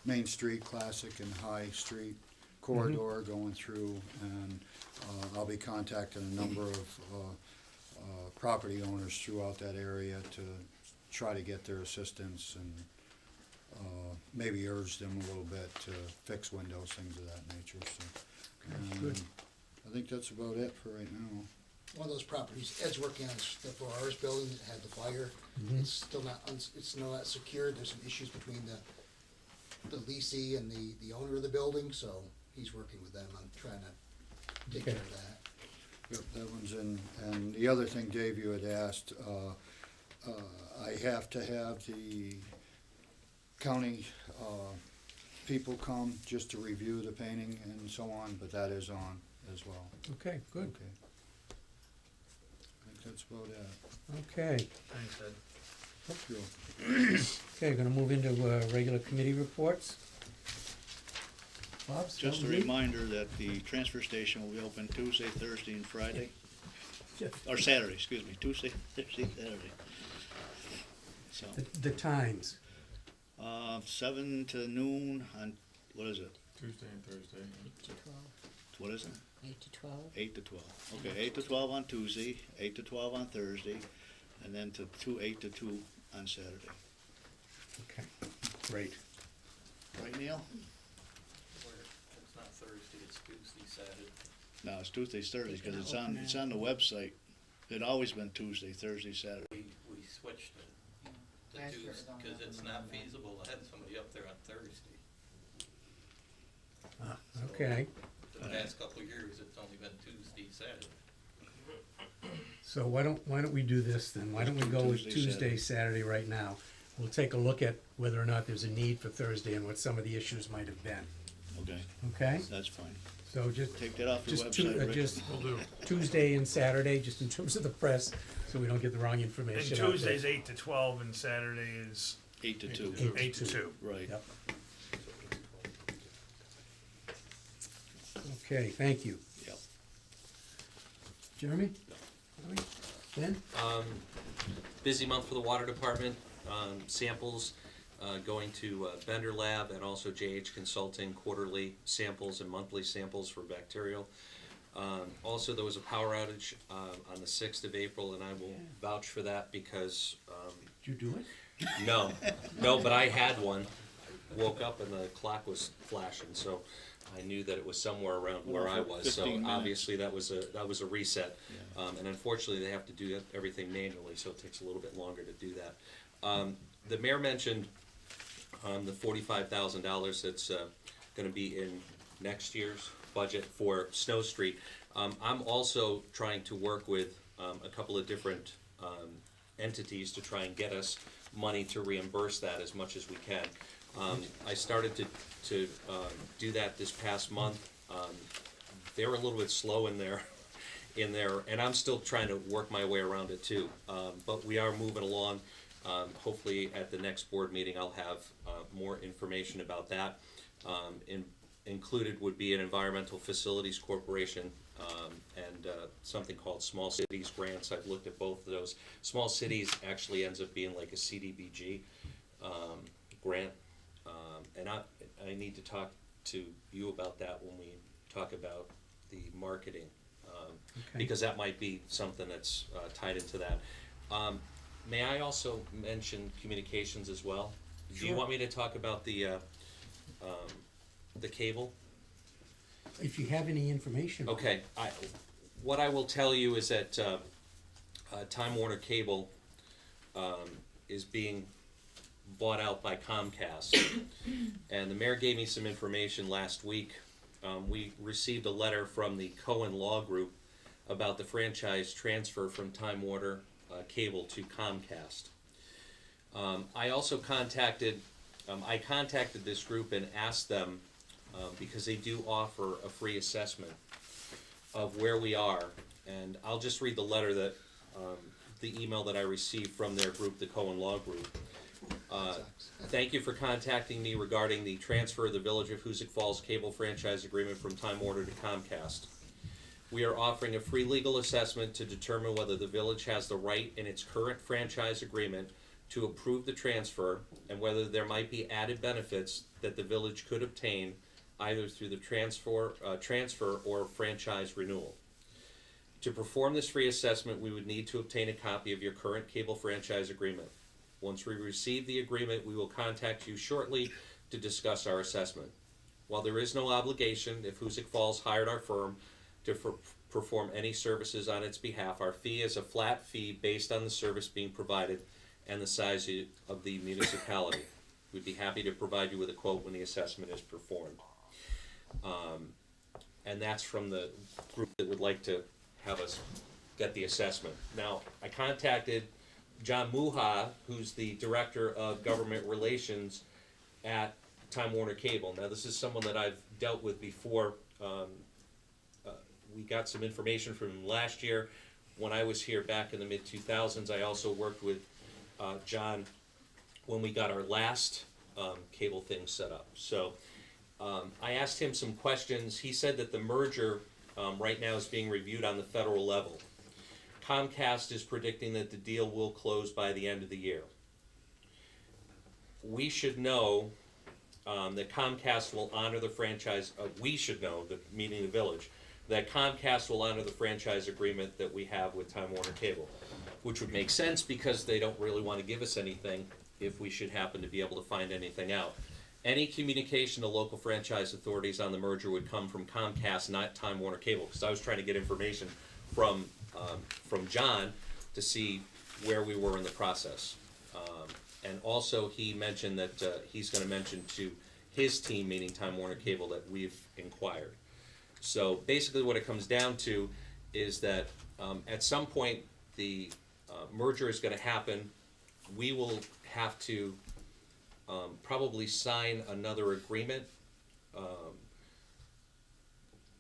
Main Street Classic and High Street corridor going through, and, I'll be contacting a number of, property owners throughout that area to try to get their assistance and, maybe urge them a little bit to fix windows, things of that nature, so.
Good.
I think that's about it for right now.
One of those properties, Ed's working on the Ferraris building that had the fire. It's still not, it's still not secured. There's some issues between the leasee and the owner of the building, so he's working with them on trying to take care of that.
Yep, that one's in, and the other thing, Dave, you had asked, I have to have the county, people come just to review the painting and so on, but that is on as well.
Okay, good.
Okay. I think that's about it.
Okay,
Thanks, Ed.
Thank you.
okay, gonna move into, regular committee reports. Bob,
Just a
something to read?
reminder that the transfer station will be open Tuesday, Thursday, and Friday,
Yeah.
or Saturday, excuse me, Tuesday, Thursday, Saturday. So,
The times.
7 to noon on, what is it?
Tuesday and Thursday.
8 to 12.
What is it?
8 to 12.
8 to 12. Okay, 8 to 12 on Tuesday, 8 to 12 on Thursday, and then to 8 to 2 on Saturday.
Okay, great.
Right, Neil?
It's not Thursday, it's Tuesday, Saturday.
No, it's Tuesday, Thursday, because
They're
it's
gonna
on,
open
it's
it.
on the website. It always been Tuesday, Thursday, Saturday.
We switched it to
Last year it was
Tuesday,
only
cause
open
it's
on
not
Monday.
feasible to have somebody up there on Thursday.
Okay,
The past couple of years, it's only been Tuesday, Saturday.
so why don't we do this then? Why don't we go with
Tuesday,
Tuesday, Saturday right now? We'll take a look at whether or not there's a need for Thursday and what some of the issues might have been,
Okay,
okay?
that's fine.
So just,
Take that off your
just
website, Rick.
just
Will do.
Tuesday and Saturday, just in terms of the press, so we don't get the wrong
And
information out there.
Tuesday's 8 to 12 and Saturday is
8 to 2.
8 to 2.
Right.
Yep. Okay, thank you.
Yep.
Jeremy? Ben?
Busy month for the water department, samples, going to Bender Lab and also JH Consulting, quarterly samples and monthly samples for bacterial. Also, there was a power outage, on the 6th of April, and I will vouch for that because,
Did you do it?
no, but I had one. Woke up and the clock was flashing, so I knew that it was somewhere around where I was. So
15 minutes.
obviously that was a reset, and unfortunately they have to do everything manually, so it takes a little bit longer to do that. The mayor mentioned the $45,000 that's going to be in next year's budget for Snow Street. I'm also trying to work with a couple of different entities to try and get us money to reimburse that as much as we can. I started to do that this past month. They were a little bit slow in there, and I'm still trying to work my way around it too. But we are moving along. Hopefully at the next board meeting I'll have more information about that. Included would be an Environmental Facilities Corporation and something called Small Cities Grants. I've looked at both of those. Small Cities actually ends up being like a CDBG grant. And I need to talk to you about that when we talk about the marketing,
Okay.
because that might be something that's tied into that. May I also mention communications as well? Do you
Sure.
want me to talk about the cable?
If you have any information.
Okay, what I will tell you is that Time Warner Cable is being bought out by Comcast. And the mayor gave me some information last week. We received a letter from the Cohen Law Group about the franchise transfer from Time Warner Cable to Comcast. I also contacted I contacted this group and asked them, because they do offer a free assessment of where we are, and I'll just read the letter that, the email that I received from their group, the Cohen Law Group. Thank you for contacting me regarding the transfer of the Village of Hoosick Falls cable franchise agreement from Time Warner to Comcast. We are offering a free legal assessment to determine whether the village has the right in its current franchise agreement to approve the transfer and whether there might be added benefits that the village could obtain either through the transfer or franchise renewal. To perform this free assessment, we would need to obtain a copy of your current cable franchise agreement. Once we receive the agreement, we will contact you shortly to discuss our assessment. While there is no obligation, if Hoosick Falls hired our firm to perform any services on its behalf, our fee is a flat fee based on the service being provided and the size of the municipality. We'd be happy to provide you with a quote when the assessment is performed. And that's from the group that would like to have us get the assessment. Now, I contacted John Muha, who's the Director of Government Relations at Time Warner Cable. Now, this is someone that I've dealt with before. We got some information from him last year. When I was here back in the mid-2000s, I also worked with John when we got our last cable thing set up. So I asked him some questions. He said that the merger right now is being reviewed on the federal level. Comcast is predicting that the deal will close by the end of the year. We should know that Comcast will honor the franchise, we should know, meaning the village, that Comcast will honor the franchise agreement that we have with Time Warner Cable, which would make sense because they don't really want to give us anything if we should happen to be able to find anything out. Any communication to local franchise authorities on the merger would come from Comcast, not Time Warner Cable, because I was trying to get information from John to see where we were in the process. And also he mentioned that he's going to mention to his team, meaning Time Warner Cable, that we've inquired. So basically what it comes down to is that at some point the merger is going to happen. We will have to probably sign another agreement.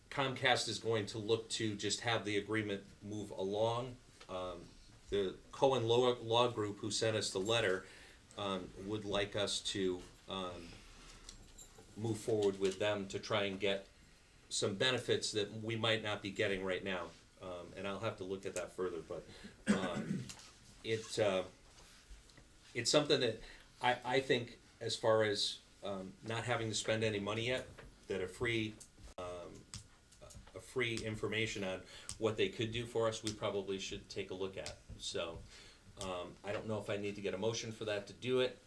Comcast is going to look to just have the agreement move along. The Cohen Law Group, who sent us the letter, would like us to move forward with them to try and get some benefits that we might not be getting right now. And I'll have to look at that further, but it's something that I think, as far as not having to spend any money yet, that a free information on what they could do for us, we probably should take a look at. So I don't know if I need to get a motion for that to do it,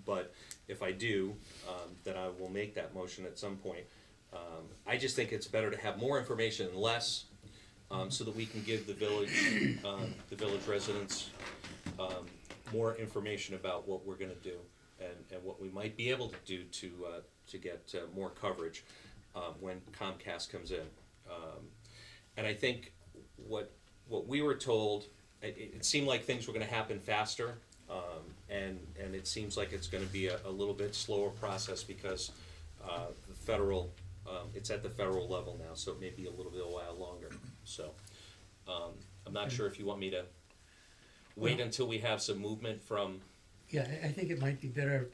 but if I do, then I will make that motion at some point. I just think it's better to have more information than less, so that we can give the village residents more information about what we're going to do and what we might be able to do to get more coverage when Comcast comes in. And I think what we were told, it seemed like things were going to happen faster, and it seems like it's going to be a little bit slower process because the federal, it's at the federal level now, so it may be a little bit a while longer. So I'm not sure if you want me to wait until we have some movement from.
Yeah, I think it might be better,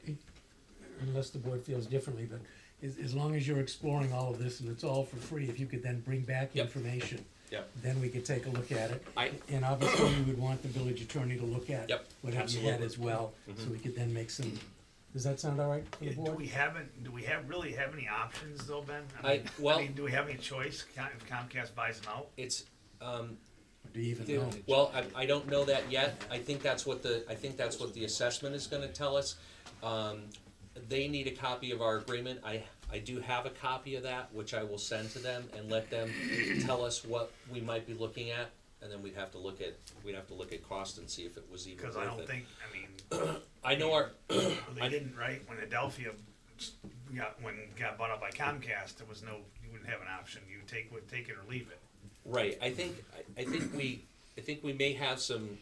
unless the board feels differently, but as long as you're exploring all of this and it's all for free, if you could then bring back
Yep.
information.
Yep.
Then we could take a look at it.
I-
And obviously, we would want the village attorney to look at
Yep,
whatever you had
absolutely.
as well, so we could then make some, does that sound all right for the
Do
board?
do we really have any options though, Ben?
Well-
I mean, do we have any choice if Comcast buys them out?
It's
Do you even know?
well, I don't know that yet. I think that's what the assessment is going to tell us. They need a copy of our agreement. I do have a copy of that, which I will send to them and let them tell us what we might be looking at, and then we'd have to look at cost and see if it was even worth
Because
it.
I don't think, I mean,
I know our.
they didn't, right? When Adelphia got bought up by Comcast, there was no, you wouldn't have an option. You take it or leave it.
Right. I think we may have some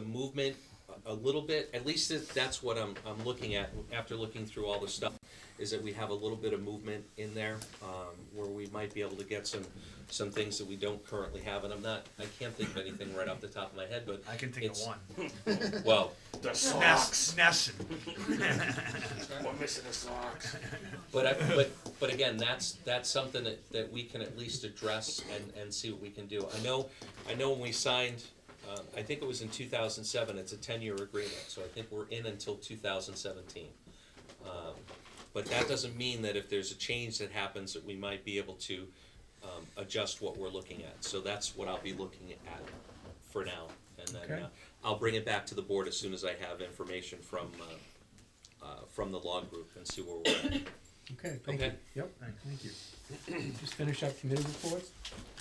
movement a little bit, at least that's what I'm looking at, after looking through all the stuff, is that we have a little bit of movement in there, where we might be able to get some things that we don't currently have, and I can't think of anything right off the top of my head, but
I can think of
it's-
one.
well,
The
Snessen.
We're missing the socks.
but again, that's something that we can at least address and see what we can do. I know when we signed, I think it was in 2007, it's a 10-year agreement, so I think we're in until 2017. But that doesn't mean that if there's a change that happens, that we might be able to adjust what we're looking at. So that's what I'll be looking at for now, and then
Okay.
I'll bring it back to the board as soon as I have information from the log group and see where we're at.
Okay, thank you.
Okay.
Yep, thank you. Just finish up committee reports.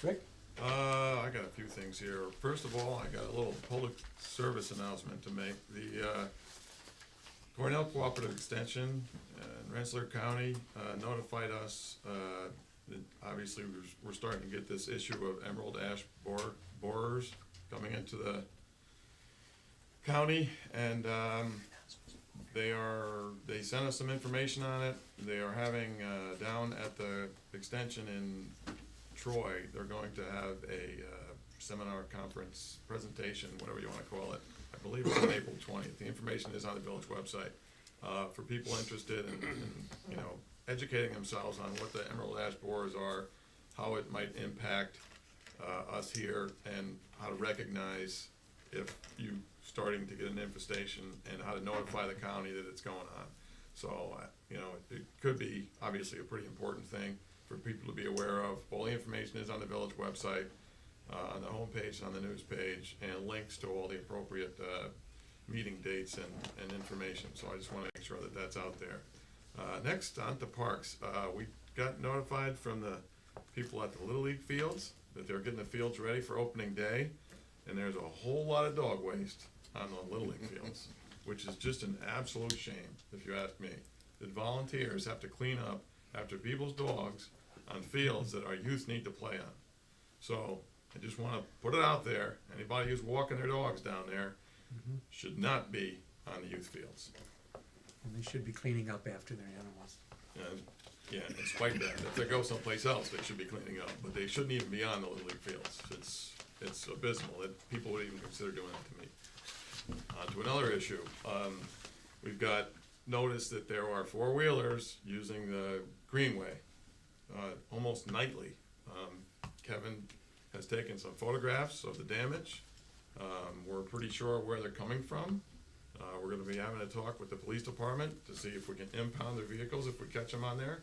Rick?
I got a few things here. First of all, I got a little public service announcement to make. The Cornell Cooperative Extension in Rensselaer County notified us that obviously we're starting to get this issue of emerald ash borers coming into the county, and they sent us some information on it. They are having down at the extension in Troy, they're going to have a seminar, conference, presentation, whatever you want to call it. I believe it's on April 20th. The information is on the village website for people interested in educating themselves on what the emerald ash borers are, how it might impact us here, and how to recognize if you starting to get an infestation, and how to notify the county that it's going on. So it could be obviously a pretty important thing for people to be aware of. All the information is on the village website, on the homepage, on the news page, and links to all the appropriate meeting dates and information. So I just want to make sure that that's out there. Next, on to parks. We got notified from the people at the Little League fields that they're getting the fields ready for opening day, and there's a whole lot of dog waste on the Little League fields, which is just an absolute shame, if you ask me. That volunteers have to clean up after people's dogs on fields that our youth need to play on. So I just want to put it out there. Anybody who's walking their dogs down there should not be on the youth fields.
And they should be cleaning up after their animals.
Yeah, in spite of that, if they go someplace else, they should be cleaning up, but they shouldn't even be on the Little League fields. It's abysmal that people would even consider doing that to me. To another issue, we've got notice that there are four-wheelers using the Greenway almost nightly. Kevin has taken some photographs of the damage. We're pretty sure where they're coming from. We're gonna be having a talk with the police department to see if we can impound their vehicles if we catch them on there.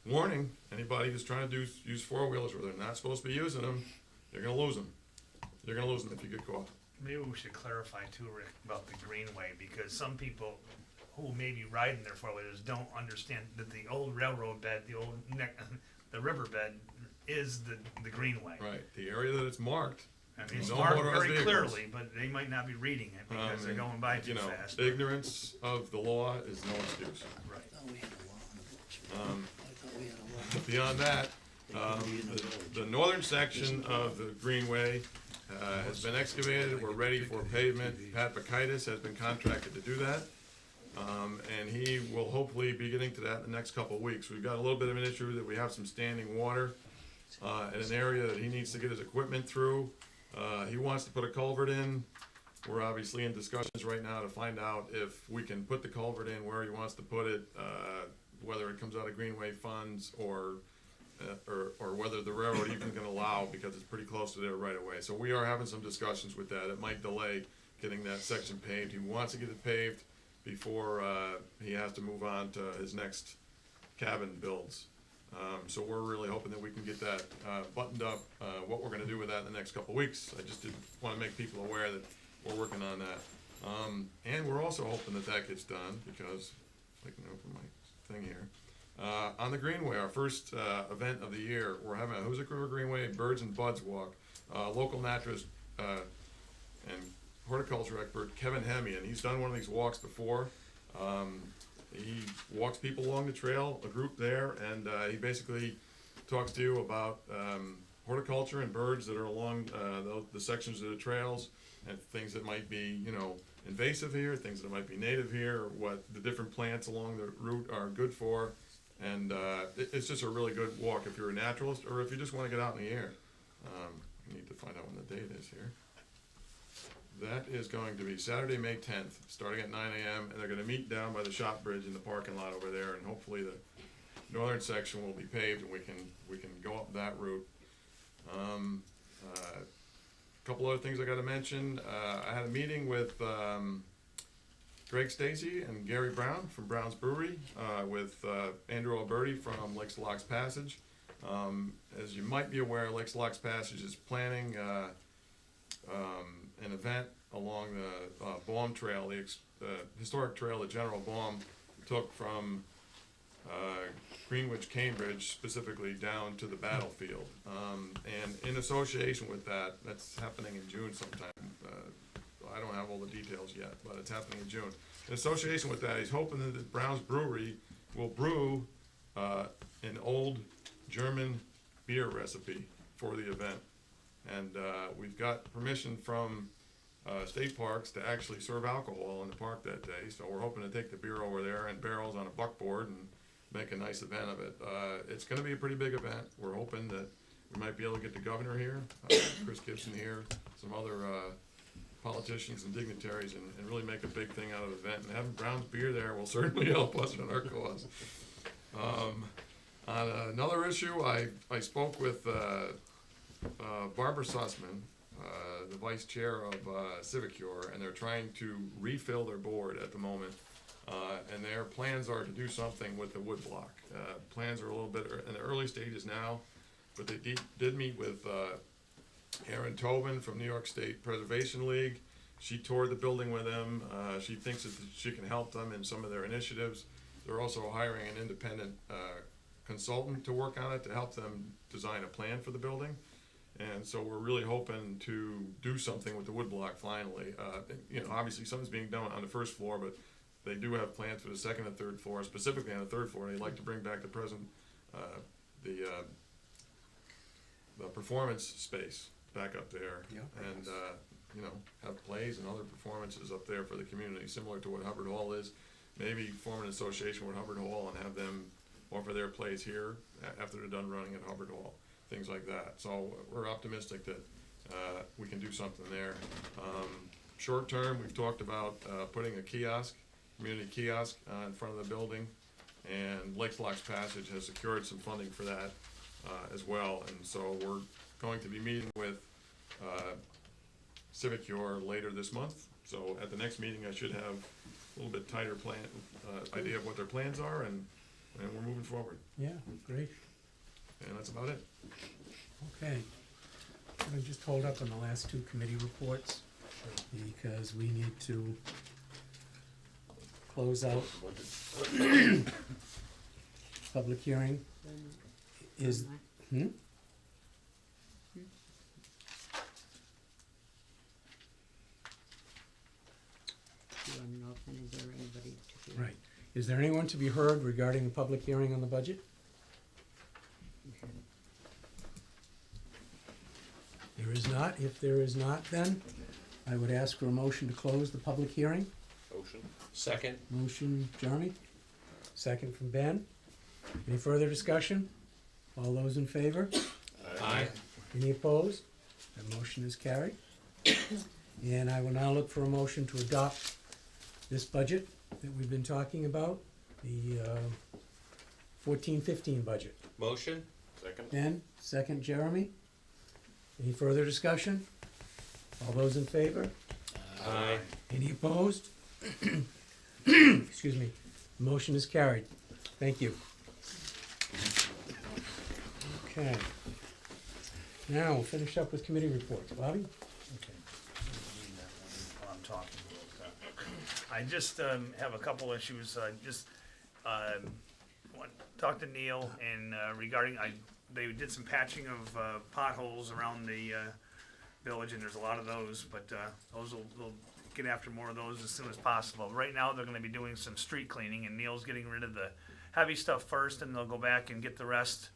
Warning, anybody who's trying to use four-wheelers where they're not supposed to be using them, you're gonna lose them. You're gonna lose them if you get caught.
Maybe we should clarify too, Rick, about the Greenway, because some people who may be riding their four-wheelers don't understand that the old railroad bed, the riverbed is the Greenway.
Right, the area that it's marked.
I mean, it's
No
marked
motorized
very
vehicles.
clearly, but they might not be reading it because they're
And,
going by too fast.
Ignorance of the law is no excuse.
Right.
Beyond that, the northern section of the Greenway has been excavated. We're ready for pavement. Pat Bakaitis has been contracted to do that. And he will hopefully be getting to that in the next couple of weeks. We've got a little bit of an issue that we have some standing water in an area that he needs to get his equipment through. He wants to put a culvert in. We're obviously in discussions right now to find out if we can put the culvert in where he wants to put it, whether it comes out of Greenway funds or whether the railroad even can allow, because it's pretty close to there right away. So we are having some discussions with that. It might delay getting that section paved. He wants to get it paved before he has to move on to his next cabin builds. So we're really hoping that we can get that buttoned up. What we're gonna do with that in the next couple of weeks, I just did wanna make people aware that we're working on that. And we're also hoping that that gets done, because, I can open my thing here. On the Greenway, our first event of the year, we're having a Hoosick River Greenway Birds and Buds Walk. Local naturalist and horticulture expert Kevin Hemian, he's done one of these walks before. He walks people along the trail, a group there, and he basically talks to you about horticulture and birds that are along the sections of the trails, and things that might be, invasive here, things that might be native here, what the different plants along the route are good for. And it's just a really good walk if you're a naturalist or if you just want to get out in the air. I need to find out when the date is here. That is going to be Saturday, May 10th, starting at 9 a.m. And they're going to meet down by the shop bridge in the parking lot over there. And hopefully the northern section will be paved and we can go up that route. A couple other things I got to mention. I had a meeting with Greg Stacy and Gary Brown from Brown's Brewery, with Andrew Alberti from Lakes Locks Passage. As you might be aware, Lakes Locks Passage is planning an event along the Baum Trail, the historic trail that General Baum took from Greenwich, Cambridge, specifically down to the battlefield. And in association with that, that's happening in June sometime. I don't have all the details yet, but it's happening in June. In association with that, he's hoping that the Brown's Brewery will brew an old German beer recipe for the event. And we've got permission from state parks to actually serve alcohol in the park that day. So we're hoping to take the beer over there in barrels on a buckboard and make a nice event of it. It's going to be a pretty big event. We're hoping that we might be able to get the governor here, Chris Gibson here, some other politicians and dignitaries, and really make a big thing out of the event. And having Brown's beer there will certainly help us in our cause. On another issue, I spoke with Barbara Sussman, the vice chair of Civicure, and they're trying to refill their board at the moment. And their plans are to do something with the wood block. Plans are a little bit in the early stages now, but they did meet with Erin Tobin from New York State Preservation League. She toured the building with them. She thinks that she can help them in some of their initiatives. They're also hiring an independent consultant to work on it to help them design a plan for the building. And so we're really hoping to do something with the woodblock finally. Obviously something's being done on the first floor, but they do have plans for the second and third floor, specifically on the third floor. They'd like to bring back the the performance space back up there.
Yeah.
And, have plays and other performances up there for the community, similar to what Hubbard Hall is. Maybe form an association with Hubbard Hall and have them offer their plays here after they're done running at Hubbard Hall, things like that. So we're optimistic that we can do something there. Short term, we've talked about putting a kiosk, community kiosk, in front of the building, and Lakes Locks Passage has secured some funding for that as well. And so we're going to be meeting with Civicure later this month. So at the next meeting, I should have a little bit tighter plan, idea of what their plans are, and we're moving forward.
Yeah, great.
And that's about it.
Okay. I just hold up on the last two committee reports because we need to close out public hearing. Is,
You wanna know if is there anybody to hear?
right. Is there anyone to be heard regarding the public hearing on the budget? There is not. If there is not, then I would ask for a motion to close the public hearing.
Motion.
Second.
Motion, Jeremy. Second from Ben. Any further discussion? All those in favor?
Aye.
Any opposed? The motion is carried. And I will now look for a motion to adopt this budget that we've been talking about, the 14-15 budget.
Motion?
Second.
Ben, second Jeremy. Any further discussion? All those in favor?
Aye.
Any opposed? Excuse me. The motion is carried. Thank you. Okay. Now, we'll finish up with committee reports. Bobby?
Okay. While I'm talking. I just have a couple issues. Talked to Neil and regarding they did some patching of potholes around the village, and there's a lot of those, but those will get after more of those as soon as possible. Right now, they're going to be doing some street cleaning, and Neil's getting rid of the heavy stuff first, and they'll go back and get the rest.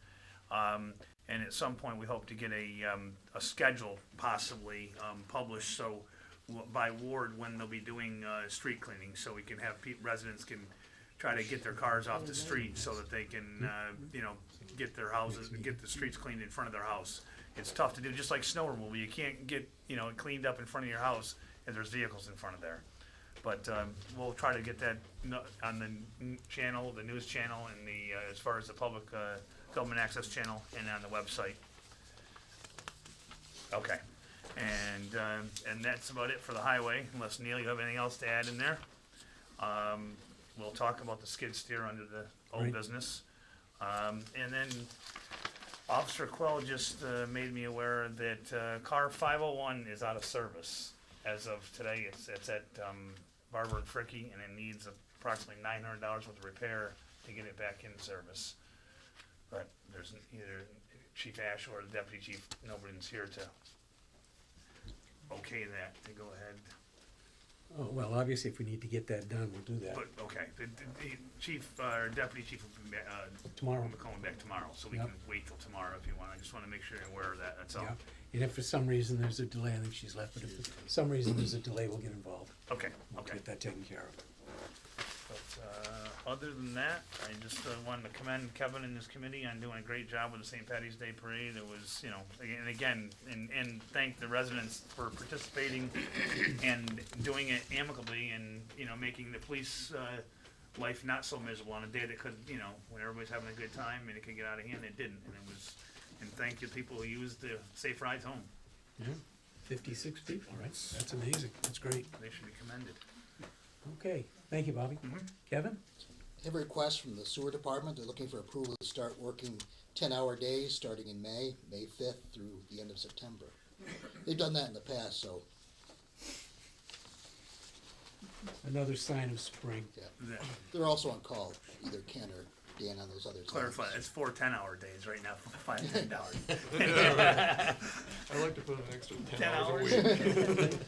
And at some point, we hope to get a schedule possibly published, so by ward when they'll be doing, street cleaning, so we can have residents can try to get their cars off the street so that they can, you know, get their houses, get the streets cleaned in front of their house. It's tough to do, just like snow removal, you can't get, you know, it cleaned up in front of your house if there's vehicles in front of there. But, we'll try to get that on the channel, the news channel, and the, as far as the public, government access channel, and on the website. Okay, and that's about it for the highway, unless Neil, you have anything else to add in there? We'll talk about the skid steer under the old
Right.
business. And then Officer Quell just, made me aware that, car 501 is out of service. As of today, it's at, Barber and Fricky, and it needs approximately $900 worth of repair to get it back in service. But there's either Chief Ash or the Deputy Chief, nobody's here to okay that, to go ahead.
Oh, well, obviously, if we need to get that done, we'll do that.
But, okay, the chief, or deputy chief will be,
Tomorrow.
will be calling back tomorrow, so we
Yep.
can wait till tomorrow if you want. I just wanna make sure you're aware of that, that's all.
Yeah, and if for some reason there's a delay, I think she's left, but if for some reason there's a delay, we'll get involved.
Okay,
We'll
okay.
get that taken care of.
But, other than that, I just, wanted to commend Kevin and his committee on doing a great job with the St. Patty's Day Parade. It was, you know, and again, and thank the residents for participating and doing it amicably and, you know, making the police, life not so miserable on a day that could, you know, when everybody's having a good time and it could get out of hand, it didn't. And it was, and thank you people who used the safe rides home.
Yeah, 56 people, all right, that's amazing, that's great.
They should be commended.
Okay, thank you, Bobby. Kevin?
I have a request from the sewer department. They're looking for approval to start working 10-hour days starting in May 5th through the end of September. They've done that in the past, so,
Another sign of spring.
yeah.
That-
They're also on call, either Ken or Dan on those other sides.
Clarify, it's 4 10-hour days right now, $5 $10.
I'd like to put an extra 10
10
hours
hours?
a week.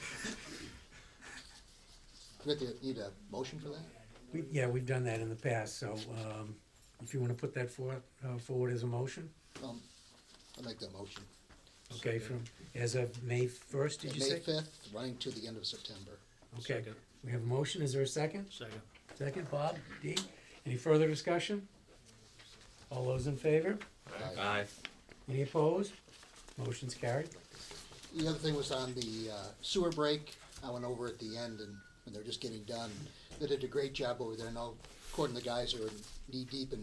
Do we need a motion for that?
Yeah, we've done that in the past, so, if you wanna put that forward as a motion,
I'll make that motion.
okay, from, as of May 1st, did you say?
May 5th, running to the end of September.
Okay, we have a motion, is there a second?
Second.
Second, Bob, D, any further discussion? All those in favor?
Aye.
Any opposed? Motion's carried.
The other thing was on the sewer break. I went over at the end and when they're just getting done. They did a great job over there. Now, according to the guys who are knee deep in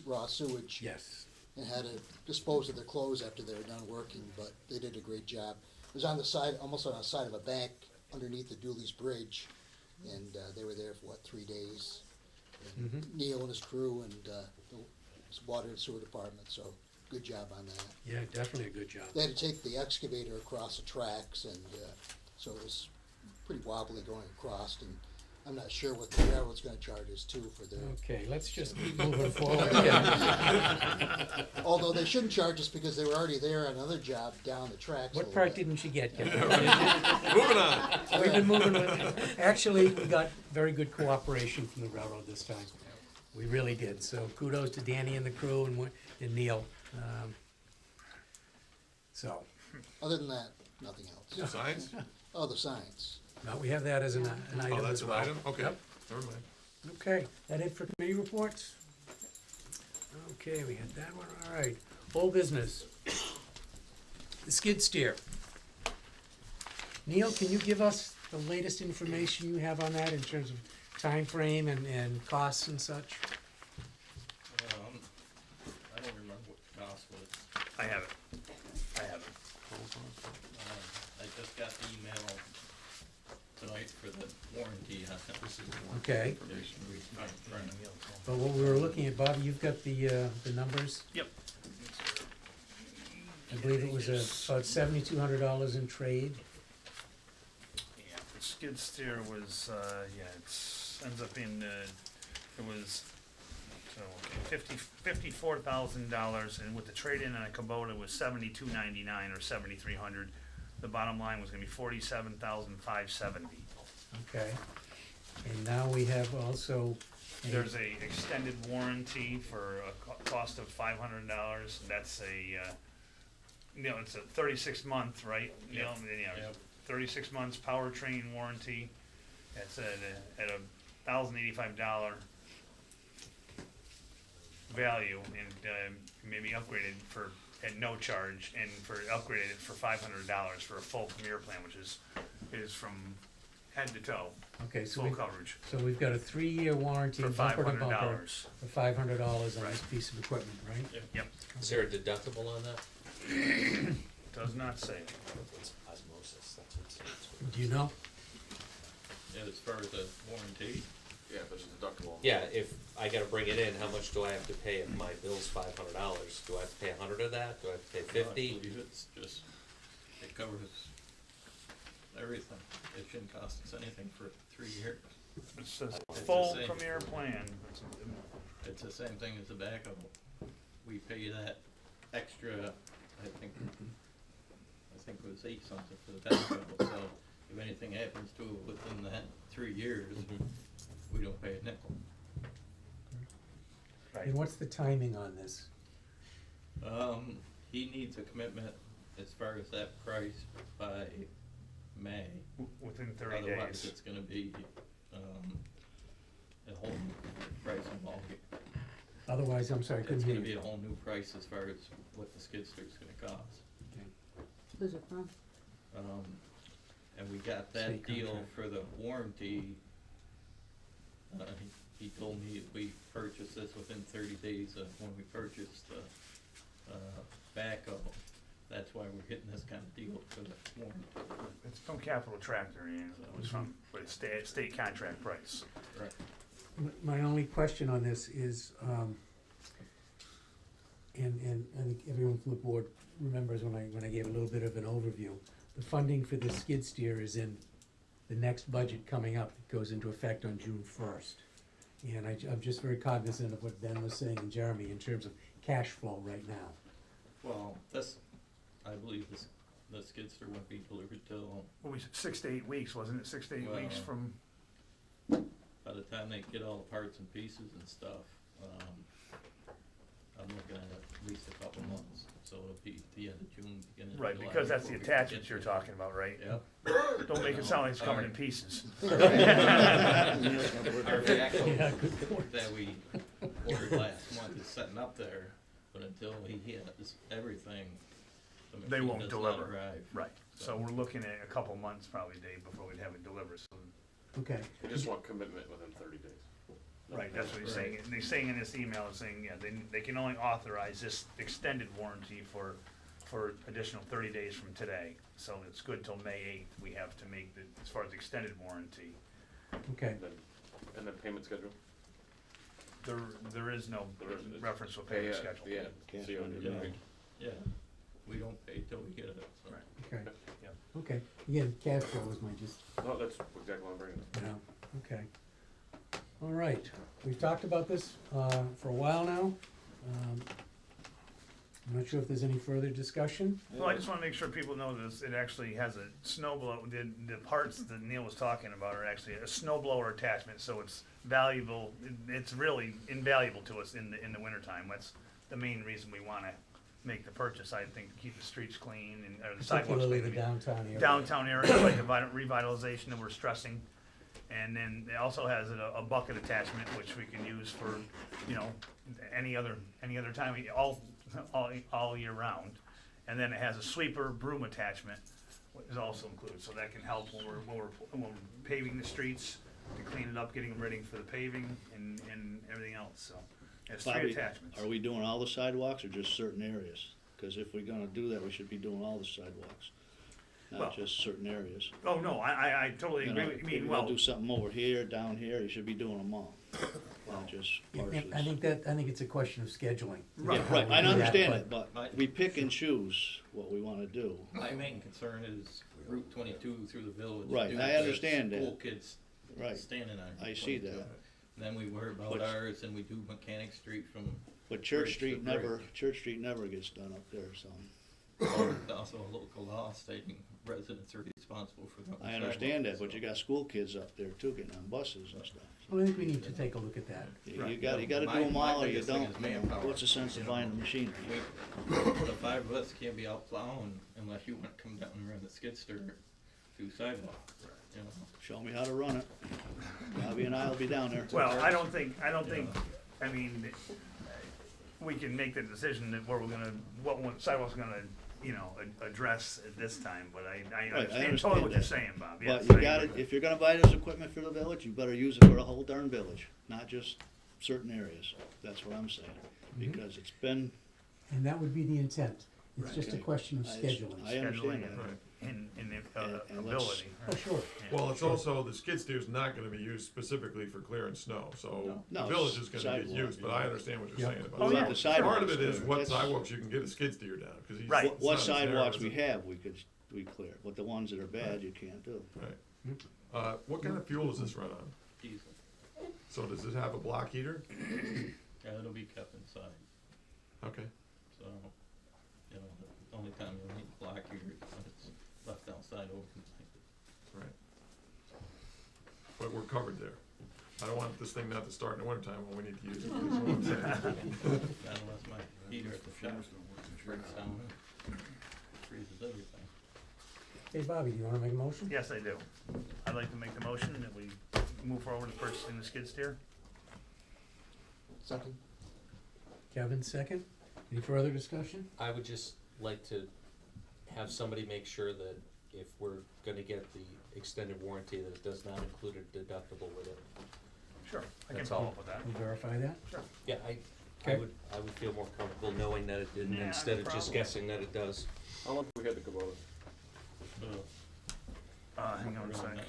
raw sewage.
Yes.
And had to dispose of their clothes after they were done working, but they did a great job. It was on the side, almost on the side of a bank underneath the Dooley's Bridge. And they were there for, 3 days? And Neil and his crew and the water and sewer department, so good job on that.
Yeah, definitely a good job.
They had to take the excavator across the tracks, and so it was pretty wobbly going across, and I'm not sure what the railroad's gonna charge us too for their,
Okay, let's just keep moving forward.
although they shouldn't charge us because they were already there on another job down the tracks. a
What
little
part
bit.
didn't you get?
Moving on.
We've been moving with, actually, we got very good cooperation from the railroad this time. We really did, so kudos to Danny and the crew and Neil. So,
Other than that, nothing else.
Signs?
Oh, the signs.
now we have that as an item
Oh, that's
as
an
well.
item? Okay,
Yep.
never mind.
Okay, that it for committee reports? Okay, we had that one, all right. Whole business. The skid steer. Neil, can you give us the latest information you have on that in terms of time frame and costs and such?
I don't remember what the cost was.
I have it.
I just got the email tonight for the warranty on it. This is the warranty
Okay.
information we got in front of me.
But what we were looking at, Bobby, you've got the numbers?
Yep.
I believe it was about $7,200 in trade.
Yeah, the skid steer was, ends up being, it was, so, okay, $54,000, and with the trade-in on a Kubota, it was $72.99 or $7,300. The bottom line was gonna be $47,570.
Okay. And now we have also.
There's a extended warranty for a cost of $500, that's a, it's a 36-month, right?
Yep.
Yeah,
Yep.
36 months powertrain warranty. That's at $1,085 value, and maybe upgraded for at no charge, and for upgraded it for $500 for a full Premier plan, which is from head to toe,
Okay, so
full
we,
coverage
so we've got a 3-year warranty,
for
bumper to bumper,
$500.
for $500 on
Right.
this piece of equipment, right?
Yep,
Is there a deductible on that?
does not say.
It's osmosis, that's what it says.
Do you know?
Yeah, as far as the warranty,
Yeah, if it's deductible.
Yeah, if I gotta bring it in, how much do I have to pay if my bill's $500? Do I have to pay 100 of that? Do I have to pay
I
50?
believe it's just, it covers everything. It shouldn't cost us anything for 3 years.
It says
It's the
full
same.
Premier plan.
It's the same thing as the backhoe. We pay that extra, I think it was 8 something for the backhoe, so if anything happens to it within that 3 years, we don't pay a nickel.
Right.
And what's the timing on this?
He needs a commitment as far as that price by May.
Within 30
Otherwise,
days.
it's gonna be, a whole new price involved.
Otherwise, I'm sorry, I
It's
couldn't
gonna
hear
be
you.
a whole new price as far as what the skid steer's gonna cost.
Who's it from?
And we got that
State
deal
contract.
for the warranty. He told me if we purchase this within 30 days of when we purchased the, backhoe, that's why we're getting this kind of deal for the warranty.
It's from Capital Tractor, and it was from, but it's state contract price.
Right.
My only question on this is, and I think everyone from the board remembers when I gave a little bit of an overview, the funding for the skid steer is in the next budget coming up, that goes into effect on June 1st. And I'm just very cognizant of what Ben was saying and Jeremy in terms of cash flow right now.
Well, I believe the skid steer won't be delivered till,
Well, 6 to 8 weeks, wasn't it? 6 to 8 weeks
Well,
from,
by the time they get all the parts and pieces and stuff, I'm looking at least a couple months, so it'll be the end of June, beginning of July.
right, because that's the
before we can
attachments
get
you're
to it.
talking about, right?
Yep.
Don't make it sound like it's coming in pieces.
Our
Yeah,
backhoe
good point.
that we ordered last month is sitting up there, but until he has everything, the
They
machine
won't
does not
deliver.
arrive.
Right, so we're looking at a couple months probably, Dave, before we'd have it delivered, so.
Okay,
We just want commitment within 30 days.
Right, that's what he's
Right.
saying, and he's saying in this email, it's saying, yeah, they can only authorize this extended warranty for additional 30 days from today. So it's good till May 8th, we have to make the, as far as extended warranty.
okay.
And then payment schedule?
There is no
There is-
reference to a payment schedule.
Yeah,
Cash
see,
on
Yeah,
demand.
yeah, we don't pay till we get it, so.
Right.
Okay.
Yeah.
Okay, again, cash flow was my just,
No, that's exactly what I'm bringing up.
you know, okay. All right, we've talked about this, for a while now. I'm not sure if there's any further discussion.
Well, I just wanna make sure people know this, it actually has a snow blower, the parts that Neil was talking about are actually a snow blower attachment, so it's valuable, it's really invaluable to us in the wintertime. That's the main reason we wanna make the purchase, I think, to keep the streets clean and, or the sidewalks
Particularly
clean.
the downtown area.
Downtown area, like the revitalization that we're stressing. And then it also has a bucket attachment, which we can use for, you know, any other time, all year round. And then it has a sweeper broom attachment, which is also included, so that can help when we're paving the streets, to clean it up, getting them ready for the paving and everything else, so. It's 3
Bobby,
attachments.
Are we doing all the sidewalks or just certain areas? Cause if we're gonna do that, we should be doing all the sidewalks,
Well-
not just certain areas.
Oh, no, I totally
You
agree
know,
with,
if
you
we're
mean,
gonna
well,
do something over here, down here, you should be doing them all, not just
Yeah,
partially.
I think it's a question of scheduling.
Right.
Yeah, right, I
How we do that,
understand
but-
it, but
Right.
we pick and choose what we wanna do.
My main concern is Route 22 through the village.
Right,
due
I
to
understand that.
School kids
Right,
standing on.
I see
22.
that.
Then we worry about
But-
ours, and we do Mechanic Street from,
But Church
Bridge to
Street Church Street never gets done up there, so.
there's also a local law stating residents are responsible for the
I understand that,
sidewalks,
but you
so.
got school kids up there too, getting on buses and stuff.
Well, I think we need to take a look at that.
You
Right.
gotta do
My-
them
my
all or you
biggest thing
don't,
is
you know,
manpower,
what's the sense of
you know.
buying a machinery?
The 5 of us can't be out plowing unless you want to come down and run the skid steer few sidewalks, you know.
Show me how to run it. Bobby and I will be down there.
Well, I don't think, I mean, we can make the decision that where we're gonna, what one sidewalk's gonna, you know, address at this time, but I understand totally what you're
that.
saying, Bob, yes.
But you
I
gotta,
agree.
if you're gonna buy this equipment for the village, you better use it for the whole darn village, not just certain areas. That's what I'm saying, because it's been,
And that would be the intent. It's just a
Okay.
question of
I
scheduling.
understand
Scheduling
that.
Right.
and
And let's-
ability.
Oh, sure.
Well, it's also, the skid steer's not gonna be used specifically for clearing snow, so the
No,
village is gonna get
sidewalk,
used, but I understand what you're
Yeah.
saying about
Oh, yeah.
sidewalks.
The
Part of it
sidewalks,
is what
that's-
sidewalks you can get a skid steer down, cause he's.
Right.
it's
What
not as narrow
sidewalks
as
we
a-
have, we clear, but the ones that are bad, you can't do.
Right. What kind of fuel does this run on?
Diesel.
So does it have a block heater?
Yeah, it'll be kept inside,
Okay.
so, you know, the only time you'll need block heater is when it's left outside overnight.
Right. But we're covered there. I don't want this thing not to start in the wintertime when we need to use it. That's what I'm saying.
Not unless my heater at the shop breaks down, freezes everything.
Hey, Bobby, do you wanna make a motion?
Yes, I do. I'd like to make the motion that we move forward with purchasing the skid steer.
Second?
Kevin, second. Any further discussion?
I would just like to have somebody make sure that if we're gonna get the extended warranty, that it does not include a deductible with it.
Sure, I can
That's
follow
all.
up with that.
Can you verify that?
Sure.
Yeah,
Okay.
I would feel more comfortable knowing that it didn't,
Yeah,
instead
no
of just
problem.
guessing that it does.
How long we had to go out?
Hang on a second.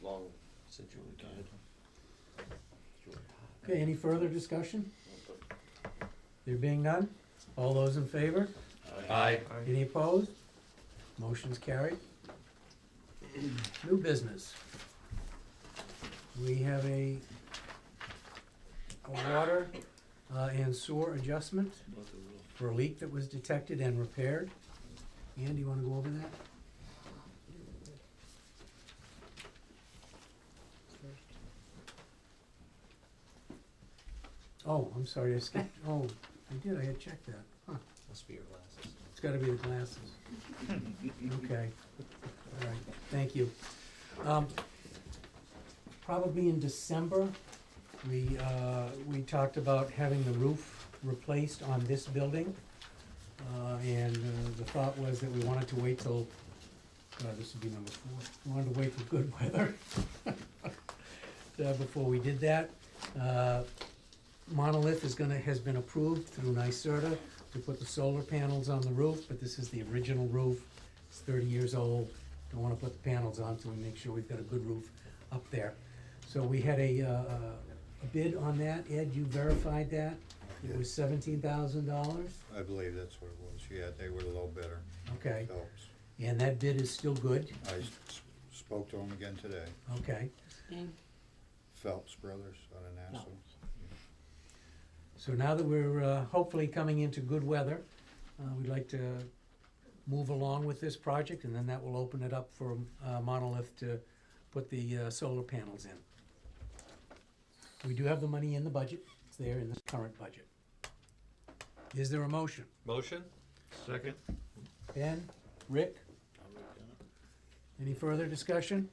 Long.
Since you were good.
Okay, any further discussion? There being none? All those in favor?
Aye.
Any opposed? Motion's carried. New business. We have a water and sewer adjustment for a leak that was detected and repaired. Andy, you wanna go over that? Oh, I'm sorry, I skipped, oh, I did, I had checked that. Huh,
Must be your glasses.
it's gotta be the glasses. Okay, all right, thank you. Probably in December, we talked about having the roof replaced on this building. And the thought was that we wanted to wait till, this would be number 4, we wanted to wait for good weather before we did that. Monolith has been approved through NYSERDA to put the solar panels on the roof, but this is the original roof. It's 30 years old, don't wanna put the panels on, so we make sure we've got a good roof up there. So we had a bid on that. Ed, you verified that? It was $17,000?
I believe that's what it was, yeah, they were a little better,
Okay,
Phelps.
and that bid is still good?
I spoke to him again today,
Okay,
Phelps Brothers out of Nassau.
so now that we're hopefully coming into good weather, we'd like to move along with this project, and then that will open it up for Monolith to put the solar panels in. We do have the money in the budget, it's there in the current budget. Is there a motion?
Motion?
Second?
Ben, Rick, any further discussion?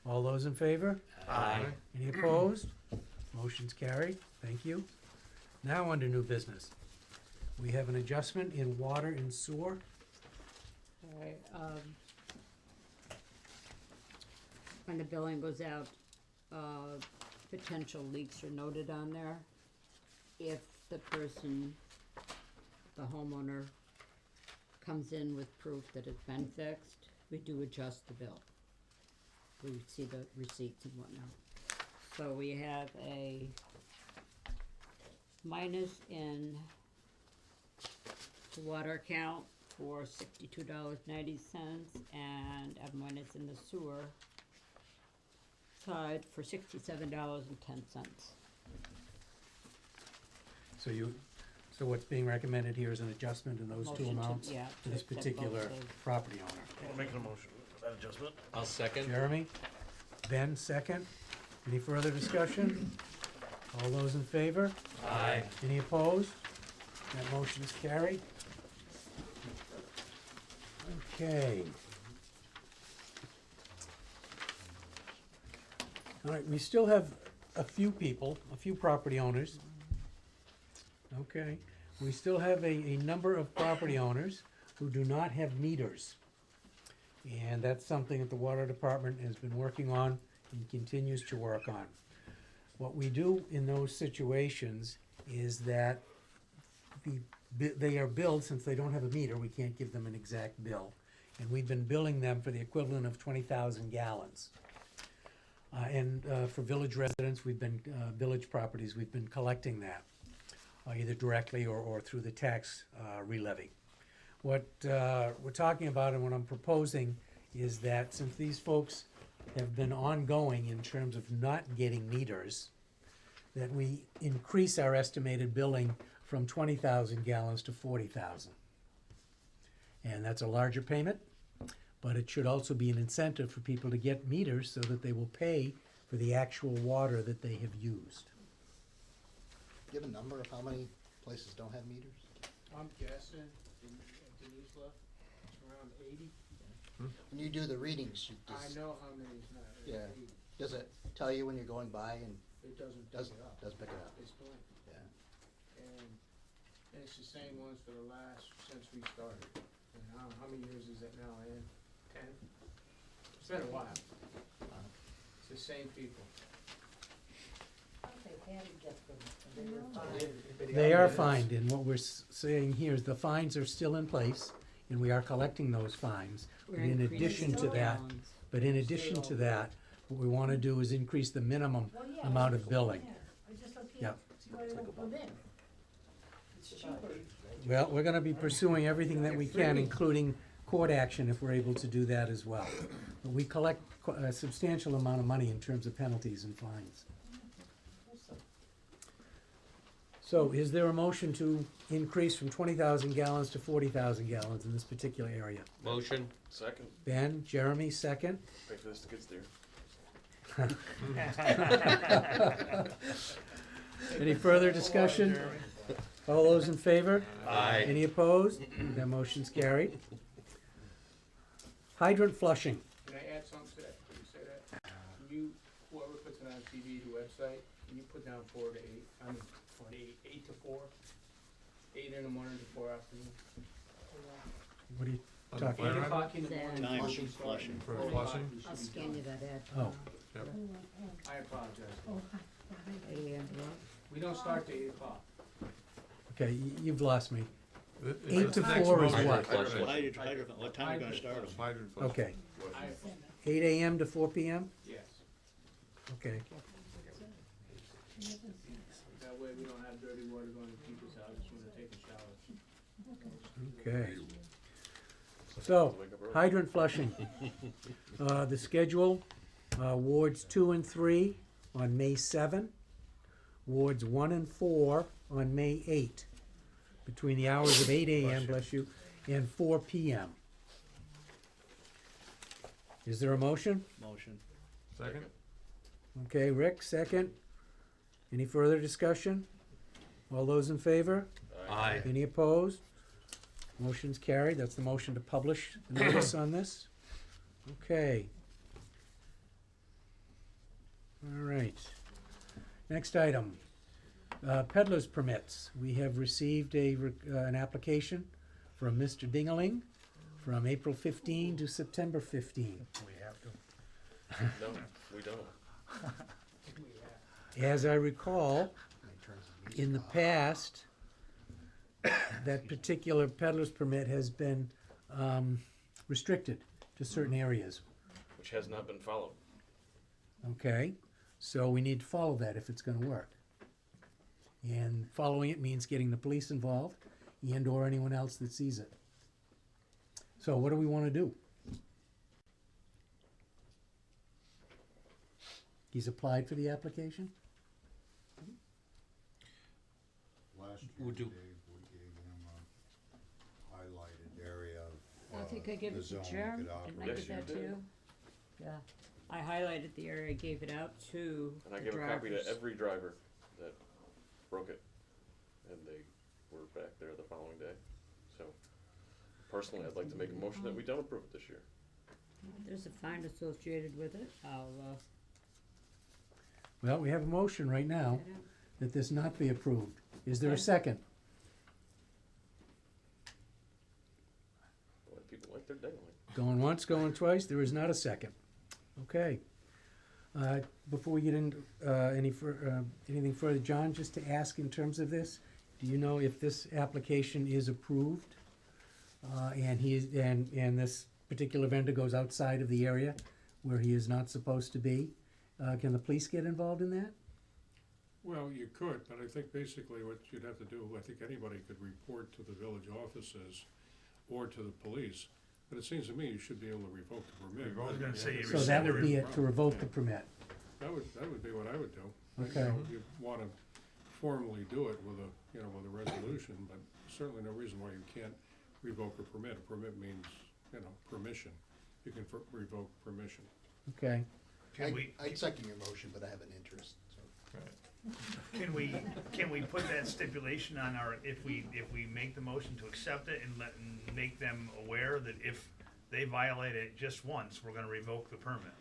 All those in favor?
Aye.
Any opposed? Motion's carried, thank you. Now under new business. We have an adjustment in water and sewer.
Alright, when the billing goes out, potential leaks are noted on there. If the person, the homeowner, comes in with proof that it's been fixed, we do adjust the bill. We see the receipts and whatnot. So we have a minus in the water account for $62.90 and a minus in the sewer side for $67.10.
So what's being recommended here is an adjustment in those two
Motion to-
amounts
yeah,
to
to
this
accept both
particular
those.
property owner.
I'll make a motion for that adjustment.
I'll second.
Jeremy, Ben, second. Any further discussion? All those in favor?
Aye.
Any opposed? That motion is carried. Okay. All right, we still have a few people, a few property owners. Okay, we still have a number of property owners who do not have meters. And that's something that the water department has been working on and continues to work on. What we do in those situations is that they are billed, since they don't have a meter, we can't give them an exact bill. And we've been billing them for the equivalent of 20,000 gallons. And for village residents, village properties, we've been collecting that, either directly or through the tax re-levy. What we're talking about and what I'm proposing is that since these folks have been ongoing in terms of not getting meters, that we increase our estimated billing from 20,000 gallons to 40,000. And that's a larger payment, but it should also be an incentive for people to get meters so that they will pay for the actual water that they have used.
Do you have a number of how many places don't have meters?
I'm guessing, Denise left, it's around 80.
When you do the readings,
I know how many's not,
Yeah.
80.
Does it tell you when you're going by and
It doesn't
does
pick it up.
pick it up?
It's blank.
Yeah.
And it's the same ones for the last, since we started. And I don't know, how many years is it now, Ann? 10? It's been a while. It's the same people.
They are fined, and what we're saying here is the fines are still in place, and we are collecting those fines.
We're
But in addition to that, what we wanna do is increase the minimum amount of billing. Yep. Well, we're gonna be pursuing everything that we can, including court action if we're able to do that as well. But we collect a substantial amount of money in terms of penalties and fines. So is there a motion to increase from 20,000 gallons to 40,000 gallons in this particular area?
Motion?
Second,
Ben, Jeremy, second.
wait for this to get there.
Any further discussion? All those in favor?
Aye.
Any opposed? That motion's carried. Hydrant flushing.
Can I add something to that, before you say that? Can you, whoever puts it on TV, the website, can you put down 4 to 8, 8 to 4? 8 in the morning to 4 afternoon.
What are you
On the
talking
fire
8
about?
o'clock in the
Then-
morning.
Time
Flushing.
Flushing.
For
4 o'clock,
flushing?
we should
I'll
be
scan you that ad.
Oh.
Yep.
I apologize.
8 a.m. to what?
We don't start till 8 o'clock.
Okay, you've lost me.
It's
8
the
to
next
4 is
motion.
what?
Hydrant, what time are you gonna start them?
Hydrant flush.
Okay,
I,
8 AM to 4 PM?
yes.
Okay,
That way we don't have dirty water going to people's houses when they're taking showers.
okay. So, hydrant flushing. The schedule, wards 2 and 3 on May 7, wards 1 and 4 on May 8, between the hours of 8 AM, bless you, and 4 PM. Is there a motion?
Motion.
Second?
Okay, Rick, second. Any further discussion? All those in favor?
Aye.
Any opposed? Motion's carried. That's the motion to publish the notice on this. Okay. All right. Next item, peddler's permits. We have received an application from Mr. Dingaling from April 15 to September 15.
We have to.
No, we don't.
As I recall, in the past, that particular peddler's permit has been restricted to certain areas.
Which has not been followed.
Okay, so we need to follow that if it's gonna work. And following it means getting the police involved and or anyone else that sees it. So what do we wanna do? He's applied for the application?
Last year,
Would you-
we gave him a highlighted area of,
I think I gave
the
it to
zone
Jerem,
could
didn't I
operate.
give that to
Yes, you
you? Yeah, I highlighted the area, gave it out to
And I
the
gave a copy to
drivers.
every driver that broke it. And they were back there the following day. So, Personally, I'd like to make a motion that we don't approve it this year.
There's a fine associated with it, I'll,
Well, we have a motion right now
get it.
that this not be approved. Is there a second?
Boy, people like their daylight.
Going once, going twice, there is not a second. Okay. Before we get into anything further, John, just to ask in terms of this, do you know if this application is approved? And this particular vendor goes outside of the area where he is not supposed to be? Can the police get involved in that?
Well, you could, but I think basically what you'd have to do, I think anybody could report to the village offices or to the police, but it seems to me you should be able to revoke the permit.
I was gonna say you
So that would be
rescind
it, to revoke the permit.
That would be what I would do.
Okay.
You'd wanna formally do it with with a resolution, but certainly no reason why you can't revoke a permit. A permit means, permission. You can revoke permission.
Okay.
I'd second your motion, but I have an interest, so.
Can we put that stipulation on our, if we make the motion to accept it and make them aware that if they violate it just once, we're gonna revoke the permit?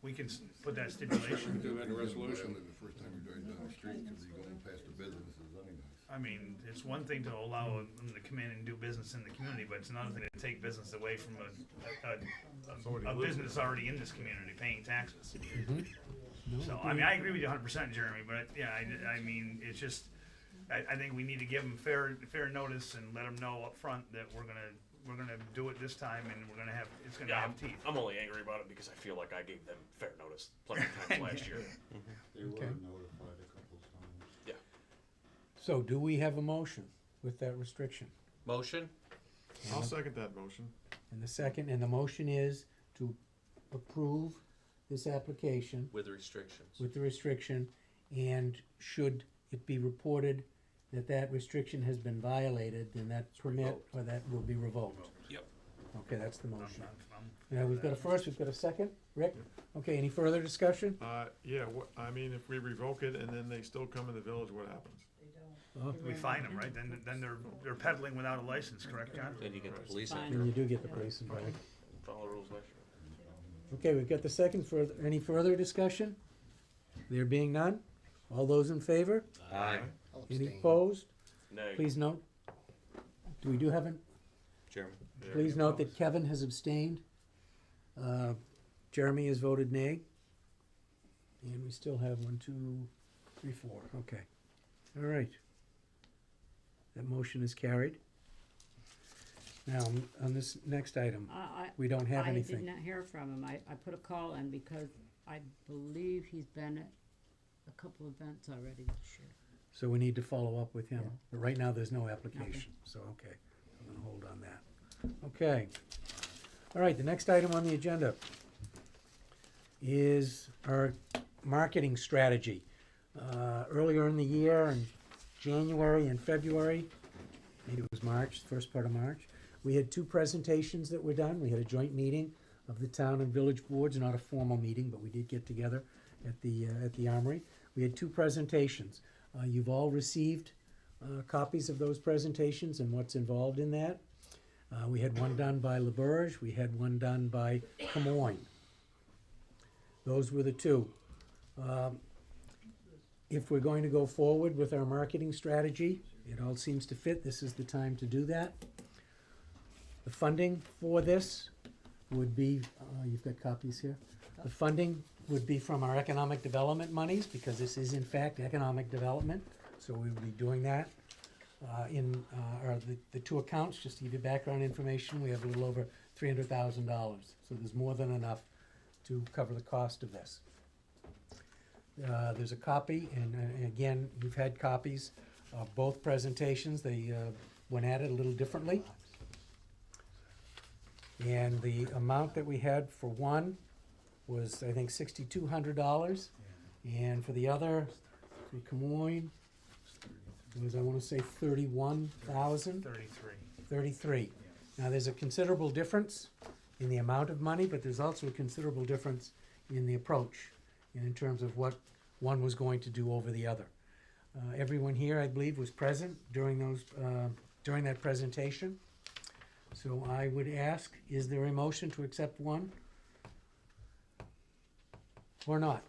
We can put that stipulation.
Do that in a resolution.
The first time you drive down the street, cause you're going past the businesses anyways.
I mean, it's one thing to allow them to come in and do business in the community, but it's another thing to take business away from a business already in this community, paying taxes. So, I mean, I agree with you 100%, Jeremy, but yeah, I mean, it's just, I think we need to give them fair notice and let them know up front that we're gonna do it this time and it's gonna have teeth.
I'm only angry about it because I feel like I gave them fair notice plenty of times last year.
They were
Okay.
notified a couple of times.
Yeah.
So do we have a motion with that restriction?
Motion?
I'll second that motion.
And the motion is to approve this application
With restrictions.
with the restriction, and should it be reported that that restriction has been violated, then that permit, or that will be revoked.
Yep.
Okay, that's the motion.
I'm-
Now, we've got a first, we've got a second, Rick? Okay, any further discussion?
Yeah, I mean, if we revoke it and then they still come in the village, what happens?
We fine them, right? Then they're peddling without a license, correct, John?
Then you get the police
Fine.
after.
Then you do get the police involved.
Follow the rules last year.
Okay, we've got the second. Any further discussion? There being none, all those in favor?
Aye.
I'll
Any
abstain.
opposed?
Nay.
Please note, do have an,
Jeremy?
please note that Kevin has abstained. Jeremy has voted nay. And we still have 1, 2, 3, 4, okay. All right. That motion is carried. Now, on this next item, we don't have
I
anything.
did not hear from him. I put a call in because I believe he's been at a couple events already this year.
So we need to follow up with him.
Yeah.
But right now, there's no application, so, okay, I'm gonna hold on that. Okay. All right, the next item on the agenda is our marketing strategy. Earlier in the year, in January and February, maybe it was March, first part of March, we had 2 presentations that were done. We had a joint meeting of the town and village boards, not a formal meeting, but we did get together at the Armory. We had 2 presentations. You've all received copies of those presentations and what's involved in that. We had one done by LaBerge, we had one done by Camoin. Those were the 2. If we're going to go forward with our marketing strategy, it all seems to fit, this is the time to do that. The funding for this would be, you've got copies here. The funding would be from our economic development monies, because this is in fact economic development, so we would be doing that. The 2 accounts, just to give you background information, we have a little over $300,000, so there's more than enough to cover the cost of this. There's a copy, and again, you've had copies of both presentations. They went at it a little differently. And the amount that we had for one was, I think, $6,200. And for the other, for Camoin, it was, I want to say, 31,000. 33. Now, there's a considerable difference in the amount of money, but there's also a considerable difference in the approach and in terms of what one was going to do over the other. Everyone here, I believe, was present during that presentation. So I would ask, is there a motion to accept one? Or not?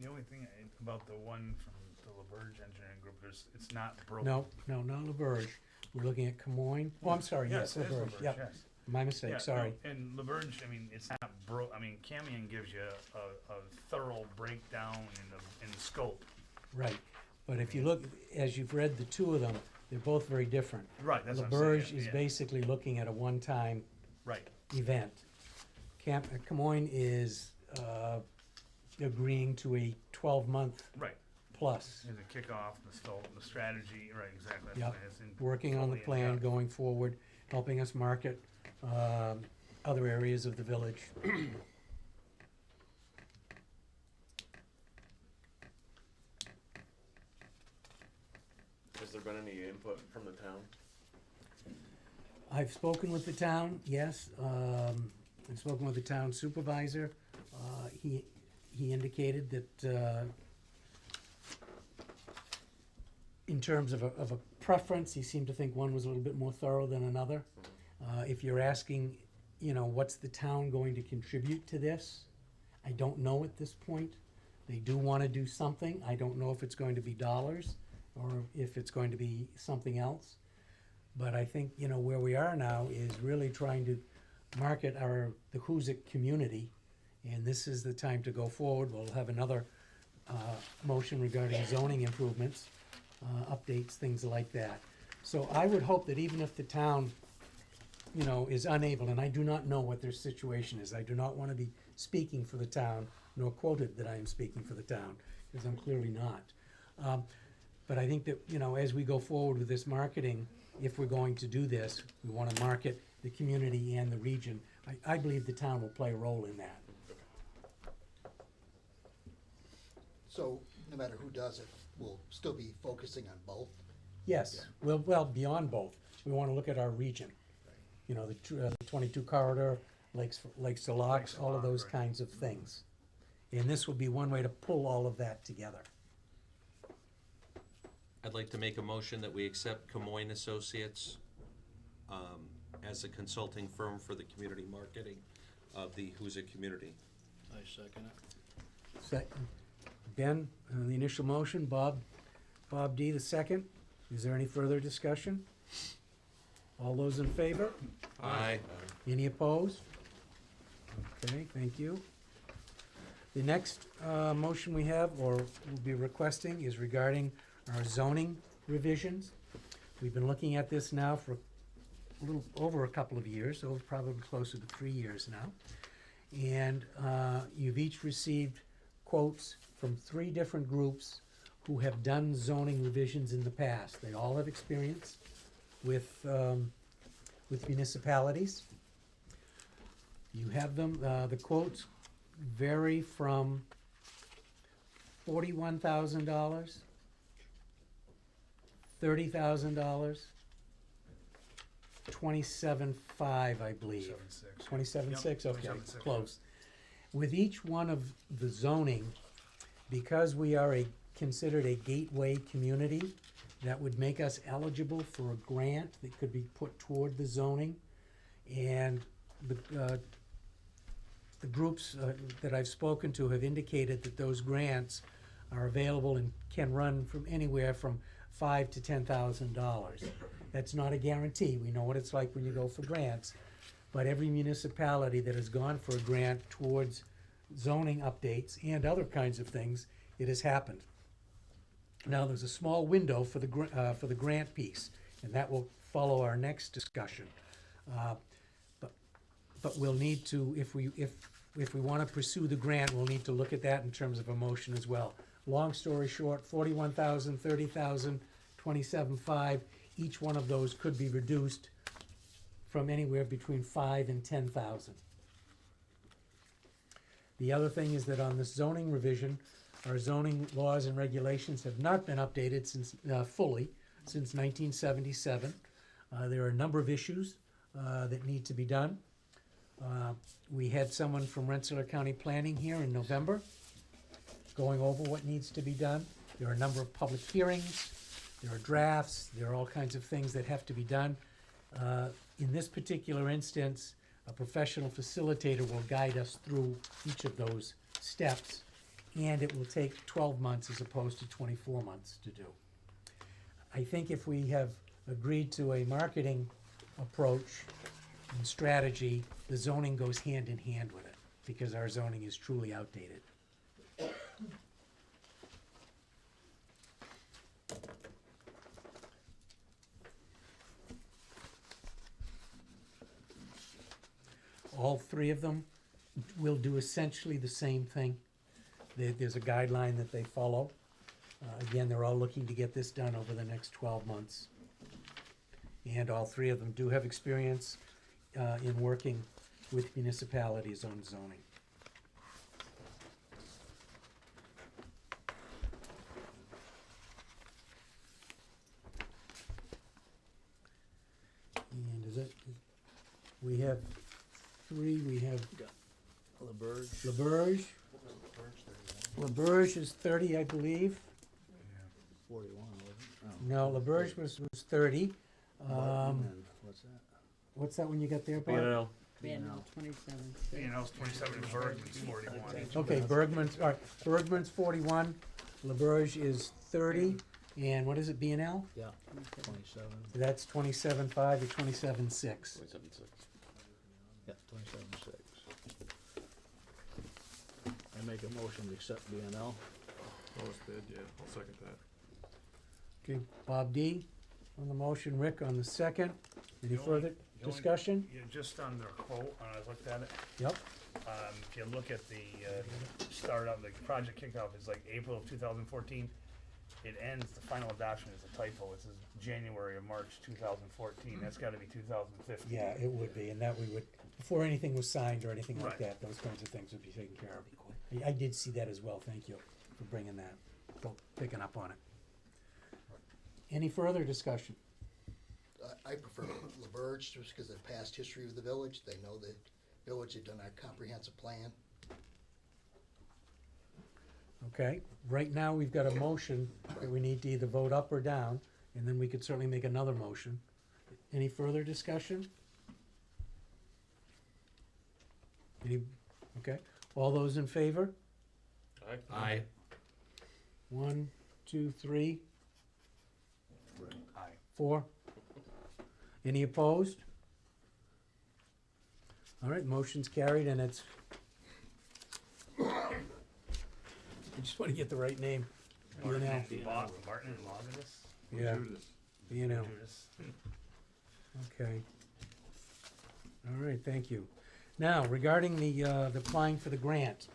The only thing about the one from the LaBerge Engineering Group, it's not broken.
No, not LaBerge. We're looking at Camoin. Oh, I'm sorry, yes,
it is
LaBerge, yep.
yes.
My
Yeah,
mistake,
no,
sorry.
And LaBerge, I mean, it's not Camion gives you a thorough breakdown in the scope.
Right, but if you look, as you've read the two of them, they're both very different.
Right, that's what I'm saying,
LaBerge is
yeah.
basically looking at a one-time
Right,
event. Camoin is, agreeing to a 12-month
right.
plus.
And the kickoff, the strategy, right, exactly. that's
Yep,
what it is, and
working on the
fully in
plan
depth.
going forward, helping us market, other areas of the village.
Has there been any input from the town?
I've spoken with the town, yes, I've spoken with the town supervisor, he indicated that, in terms of a preference, he seemed to think one was a little bit more thorough than another. If you're asking, what's the town going to contribute to this? I don't know at this point. They do wanna do something, I don't know if it's going to be dollars, or if it's going to be something else. But I think, where we are now is really trying to market the Hoosick community, and this is the time to go forward. We'll have another, motion regarding zoning improvements, updates, things like that. So I would hope that even if the town, is unable, and I do not know what their situation is, I do not wanna be speaking for the town, nor quoted that I am speaking for the town, because I'm clearly not. But I think that, as we go forward with this marketing, if we're going to do this, we wanna market the community and the region. I believe the town will play a role in that.
So, no matter who does it, we'll still be focusing on both.
Yes, well, beyond both, we wanna look at our region. The 22 corridor, Lakes to Locks, all of those
right.
kinds of things. And this will be one way to pull all of that together.
I'd like to make a motion that we accept Camoin Associates as a consulting firm for the community marketing of the Hoosick community.
I second it.
Second, Ben, the initial motion, Bob D, the second. Is there any further discussion? All those in favor?
Aye.
Any opposed? Okay, thank you. The next motion we have, or will be requesting, is regarding our zoning revisions. We've been looking at this now for a little over a couple of years, so probably closer to 3 years now. And you've each received quotes from 3 different groups who have done zoning revisions in the past. They all have experience with municipalities. You have them, the quotes vary from $41,000, $30,000, 27.5, I believe.
27.6.
27.6,
Yep,
okay,
27.6,
close. With each one of the zoning, because we are considered a gateway community, that would make us eligible for a grant that could be put toward the zoning. And the groups that I've spoken to have indicated that those grants are available and can run from anywhere from $5,000 to $10,000. That's not a guarantee. We know what it's like when you go for grants. But every municipality that has gone for a grant towards zoning updates and other kinds of things, it has happened. Now, there's a small window for the grant piece, and that will follow our next discussion. But we'll need to, if we wanna pursue the grant, we'll need to look at that in terms of a motion as well. Long story short, 41,000, 30,000, 27.5, each one of those could be reduced from anywhere between 5 and 10,000. The other thing is that on this zoning revision, our zoning laws and regulations have not been updated since, fully, since 1977. There are a number of issues that need to be done. We had someone from Rensselaer County Planning here in November, going over what needs to be done. There are a number of public hearings, there are drafts, there are all kinds of things that have to be done. In this particular instance, a professional facilitator will guide us through each of those steps, and it will take 12 months as opposed to 24 months to do. I think if we have agreed to a marketing approach and strategy, the zoning goes hand in hand with it, because our zoning is truly outdated. All three of them will do essentially the same thing. There's a guideline that they follow. Again, they're all looking to get this done over the next 12 months. And all three of them do have experience in working with municipalities on zoning. And is it, we have three, we have
LaBerge.
LaBerge. LaBerge is 30, I believe.
41, wasn't it?
No, LaBerge was 30.
Barton and what's that?
What's that one you got there, Bob?
B&L.
Van 27.
You know, it's 27, and Bergman's 41.
Okay, Bergman's, all right, Bergman's 41, LaBerge is 30, and what is it, B and L?
Yeah, 27.
That's 27.5 or 27.6.
27.6.
Yeah, 27.6. I make a motion to accept B&L.
Lowest bid, yeah, I'll second that.
Okay, Bob D on the motion, Rick on the second. Any
The only-
further
the only-
discussion?
Yeah, just on their quote, when I looked at it,
Yep,
if you look at the, start of the project kickoff is like April of 2014. It ends, the final adoption is a typo, it says January or March 2014, that's gotta be 2015.
yeah, it would be, and that we would, before anything was signed or anything like
Right.
that, those kinds of things would be taken care of. I did see that as well, thank you for bringing that, for picking up on it. Any further discussion?
I prefer LaBerge just because of the past history of the village. They know the village, they've done a comprehensive plan.
Okay, right now, we've got a motion that we need to either vote up or down, and then we could certainly make another motion. Any further discussion? Any, okay, all those in favor?
Aye.
1, 2, 3,
Aye.
4. Any opposed? All right, motion's carried, and it's, I just want to get the right name.
Martin
B&L.
and Martin and Logitis?
Yeah,
Judas.
B&L.
Judas.
Okay. All right, thank you. Now, regarding the applying for the grant,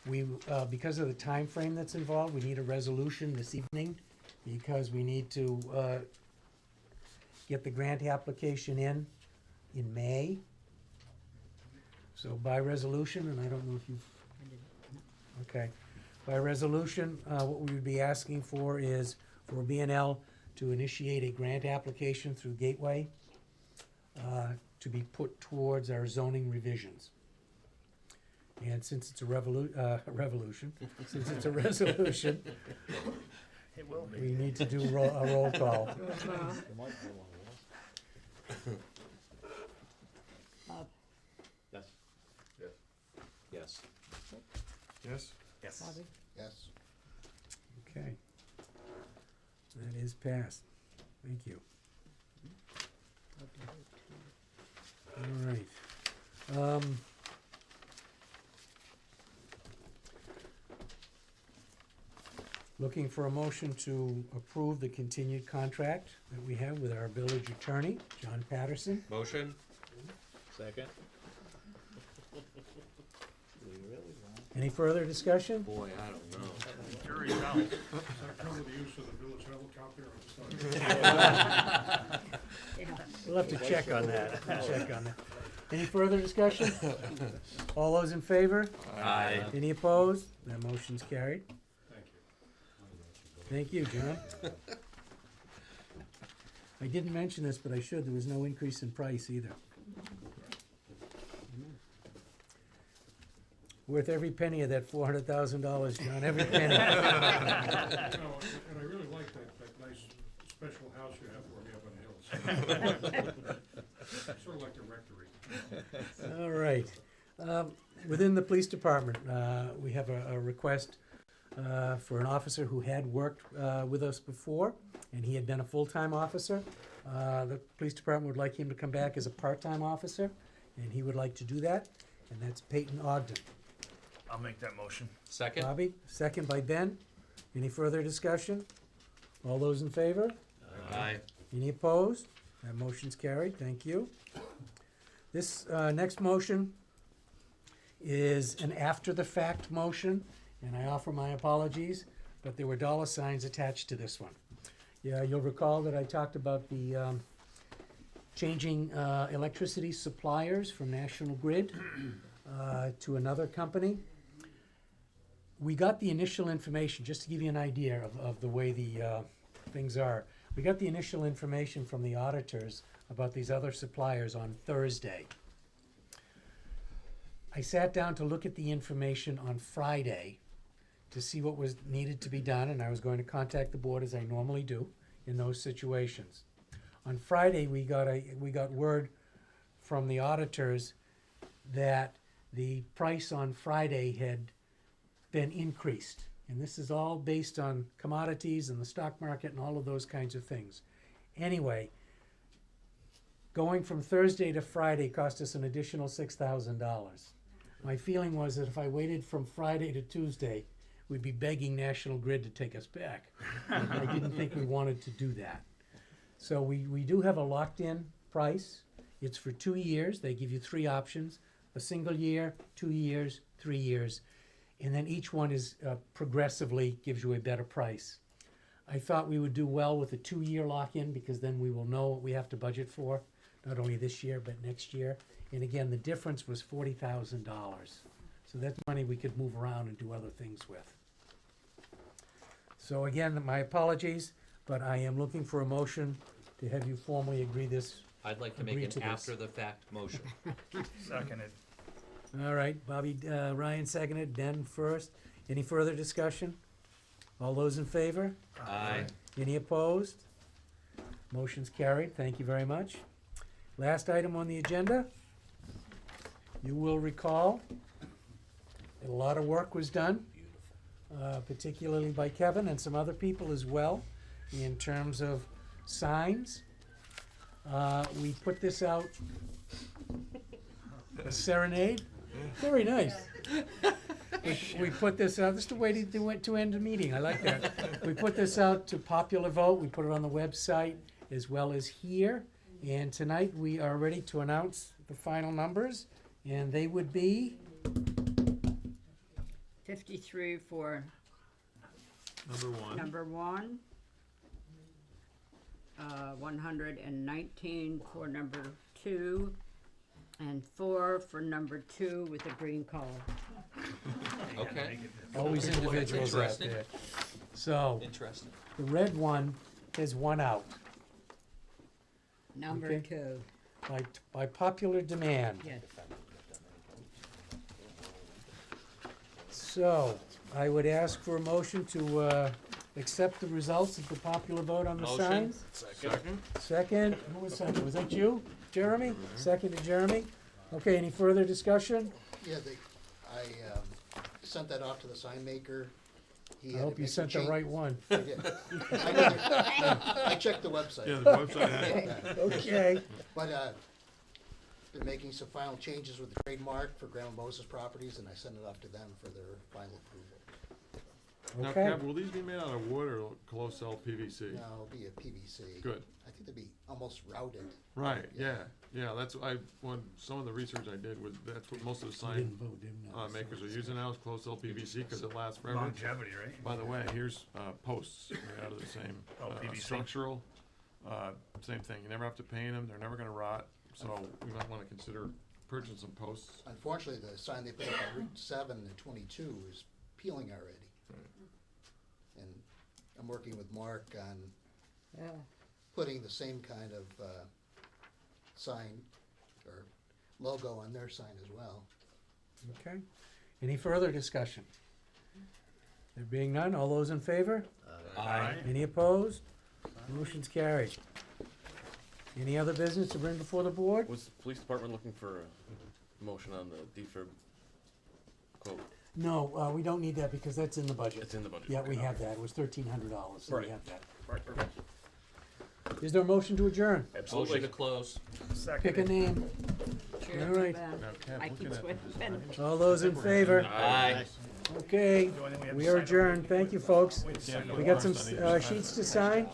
we, because of the time frame that's involved, we need a resolution this evening, because we need to, get the grant application in May. So by resolution, and I don't know if you've, okay, by resolution, what we would be asking for is for B&L to initiate a grant application through Gateway, to be put towards our zoning revisions. And since it's a revolution, since it's a resolution,
It will be.
we need to do a roll call.
There might be one of those.
Bob,
Yes.
Yes.
Yes?
Yes.
Bobby,
Yes.
Okay. That is passed. Thank you. All right. Looking for a motion to approve the continued contract that we have with our village attorney, John Patterson.
Motion?
Second. Do we really want?
Any further discussion?
Boy, I don't know.
Jury's out.
Does that cover the use of the village helicopter? I'm just
yeah,
We'll have to check on that. Check on that. Any further discussion? All those in favor?
Aye.
Any opposed? That motion's carried.
Thank you.
Thank you, John. I didn't mention this, but I should. There was no increase in price either. Worth every penny of that $400,000, John, every penny.
No, and I really like that nice special house you have for me up on the hills. Sort of like the rectory.
All right. Within the police department, we have a request for an officer who had worked with us before, and he had been a full-time officer. The police department would like him to come back as a part-time officer, and he would like to do that, and that's Peyton Ogden.
I'll make that motion.
Second?
Bobby, second by Ben. Any further discussion? All those in favor?
Aye.
Any opposed? That motion's carried, thank you. This next motion is an after-the-fact motion, and I offer my apologies, but there were dollar signs attached to this one. Yeah, you'll recall that I talked about the changing electricity suppliers from National Grid to another company. We got the initial information, just to give you an idea of the way the things are. We got the initial information from the auditors about these other suppliers on Thursday. I sat down to look at the information on Friday to see what was needed to be done, and I was going to contact the board as I normally do in those situations. On Friday, we got word from the auditors that the price on Friday had been increased. And this is all based on commodities and the stock market and all of those kinds of things. Anyway, going from Thursday to Friday cost us an additional $6,000. My feeling was that if I waited from Friday to Tuesday, we'd be begging National Grid to take us back. I didn't think we wanted to do that. So we do have a locked-in price. It's for 2 years. They give you 3 options: a single year, 2 years, 3 years. And then each one is progressively gives you a better price. I thought we would do well with a 2-year lock-in, because then we will know what we have to budget for, not only this year, but next year. And again, the difference was $40,000. So that's money we could move around and do other things with. So again, my apologies, but I am looking for a motion to have you formally agree
I'd like to
Agree
make
to
an
this.
after-the-fact motion.
Seconded.
All right, Bobby, Ryan seconded, Ben first. Any further discussion? All those in favor?
Aye.
Any opposed? Motion's carried, thank you very much. Last item on the agenda. You will recall that a lot of work was done, particularly by Kevin and some other people as well, in terms of signs. We put this out, a serenade. Very nice. We put this out, this is the way to end a meeting, I like that. We put this out to popular vote, we put it on the website as well as here. And tonight, we are ready to announce the final numbers, and they would be
53 for
Number one.
number 1, 119 for number 2, and 4 for number 2 with a green color.
Okay,
always individuals out
Interesting.
there. So,
interesting.
the red one has one out
Number
Okay.
2,
by popular demand.
yes.
So, I would ask for a motion to accept the results of the popular vote on the
Motion.
signs.
Second?
Second, who was second? Was that you, Jeremy? Second to Jeremy. Okay, any further discussion?
Yeah, I sent that off to the sign maker. He
I
had to
hope you
make some
sent the right one.
I did. I checked the website.
Yeah, the website had it.
Okay.
But, they're making some final changes with the trademark for Grandma Moses properties, and I sent it off to them for their final approval.
Now,
Okay.
Kev, will these be made out of wood or closed cell PVC?
No, it'll be a PVC.
Good.
I think they'll be almost routed.
Right, yeah, that's, when some of the research I did was, that's what most of the
You
sign
didn't vote, didn't you?
makers are using now, is closed cell PVC, cause it lasts forever.
Longevity, right?
By the way, here's, posts made out of the same,
PVC.
structural, same thing, you never have to paint them, they're never gonna rot, so we might wanna consider purchasing some posts.
Unfortunately, the sign they put up on Route 7 and 22 is peeling already. And I'm working with Mark on
Yeah.
putting the same kind of sign or logo on their sign as well.
Okay. Any further discussion? There being none, all those in favor?
Aye.
Any opposed? Motion's carried. Any other business to bring before the board?
Was the police department looking for a motion on the defib quote?
No, we don't need that because that's in the budget.
It's in the budget.
Yeah, we
Okay.
have that. It was $1,300, so we
Right.
have that.
Right, perfect.
Is there a motion to adjourn?
Absolutely.
Motion to close.
Pick a name.
Chair
All right.
Ben. I can swear Ben.
All those in favor?
Aye.
Okay, we are adjourned. Thank you, folks. We got some sheets to sign.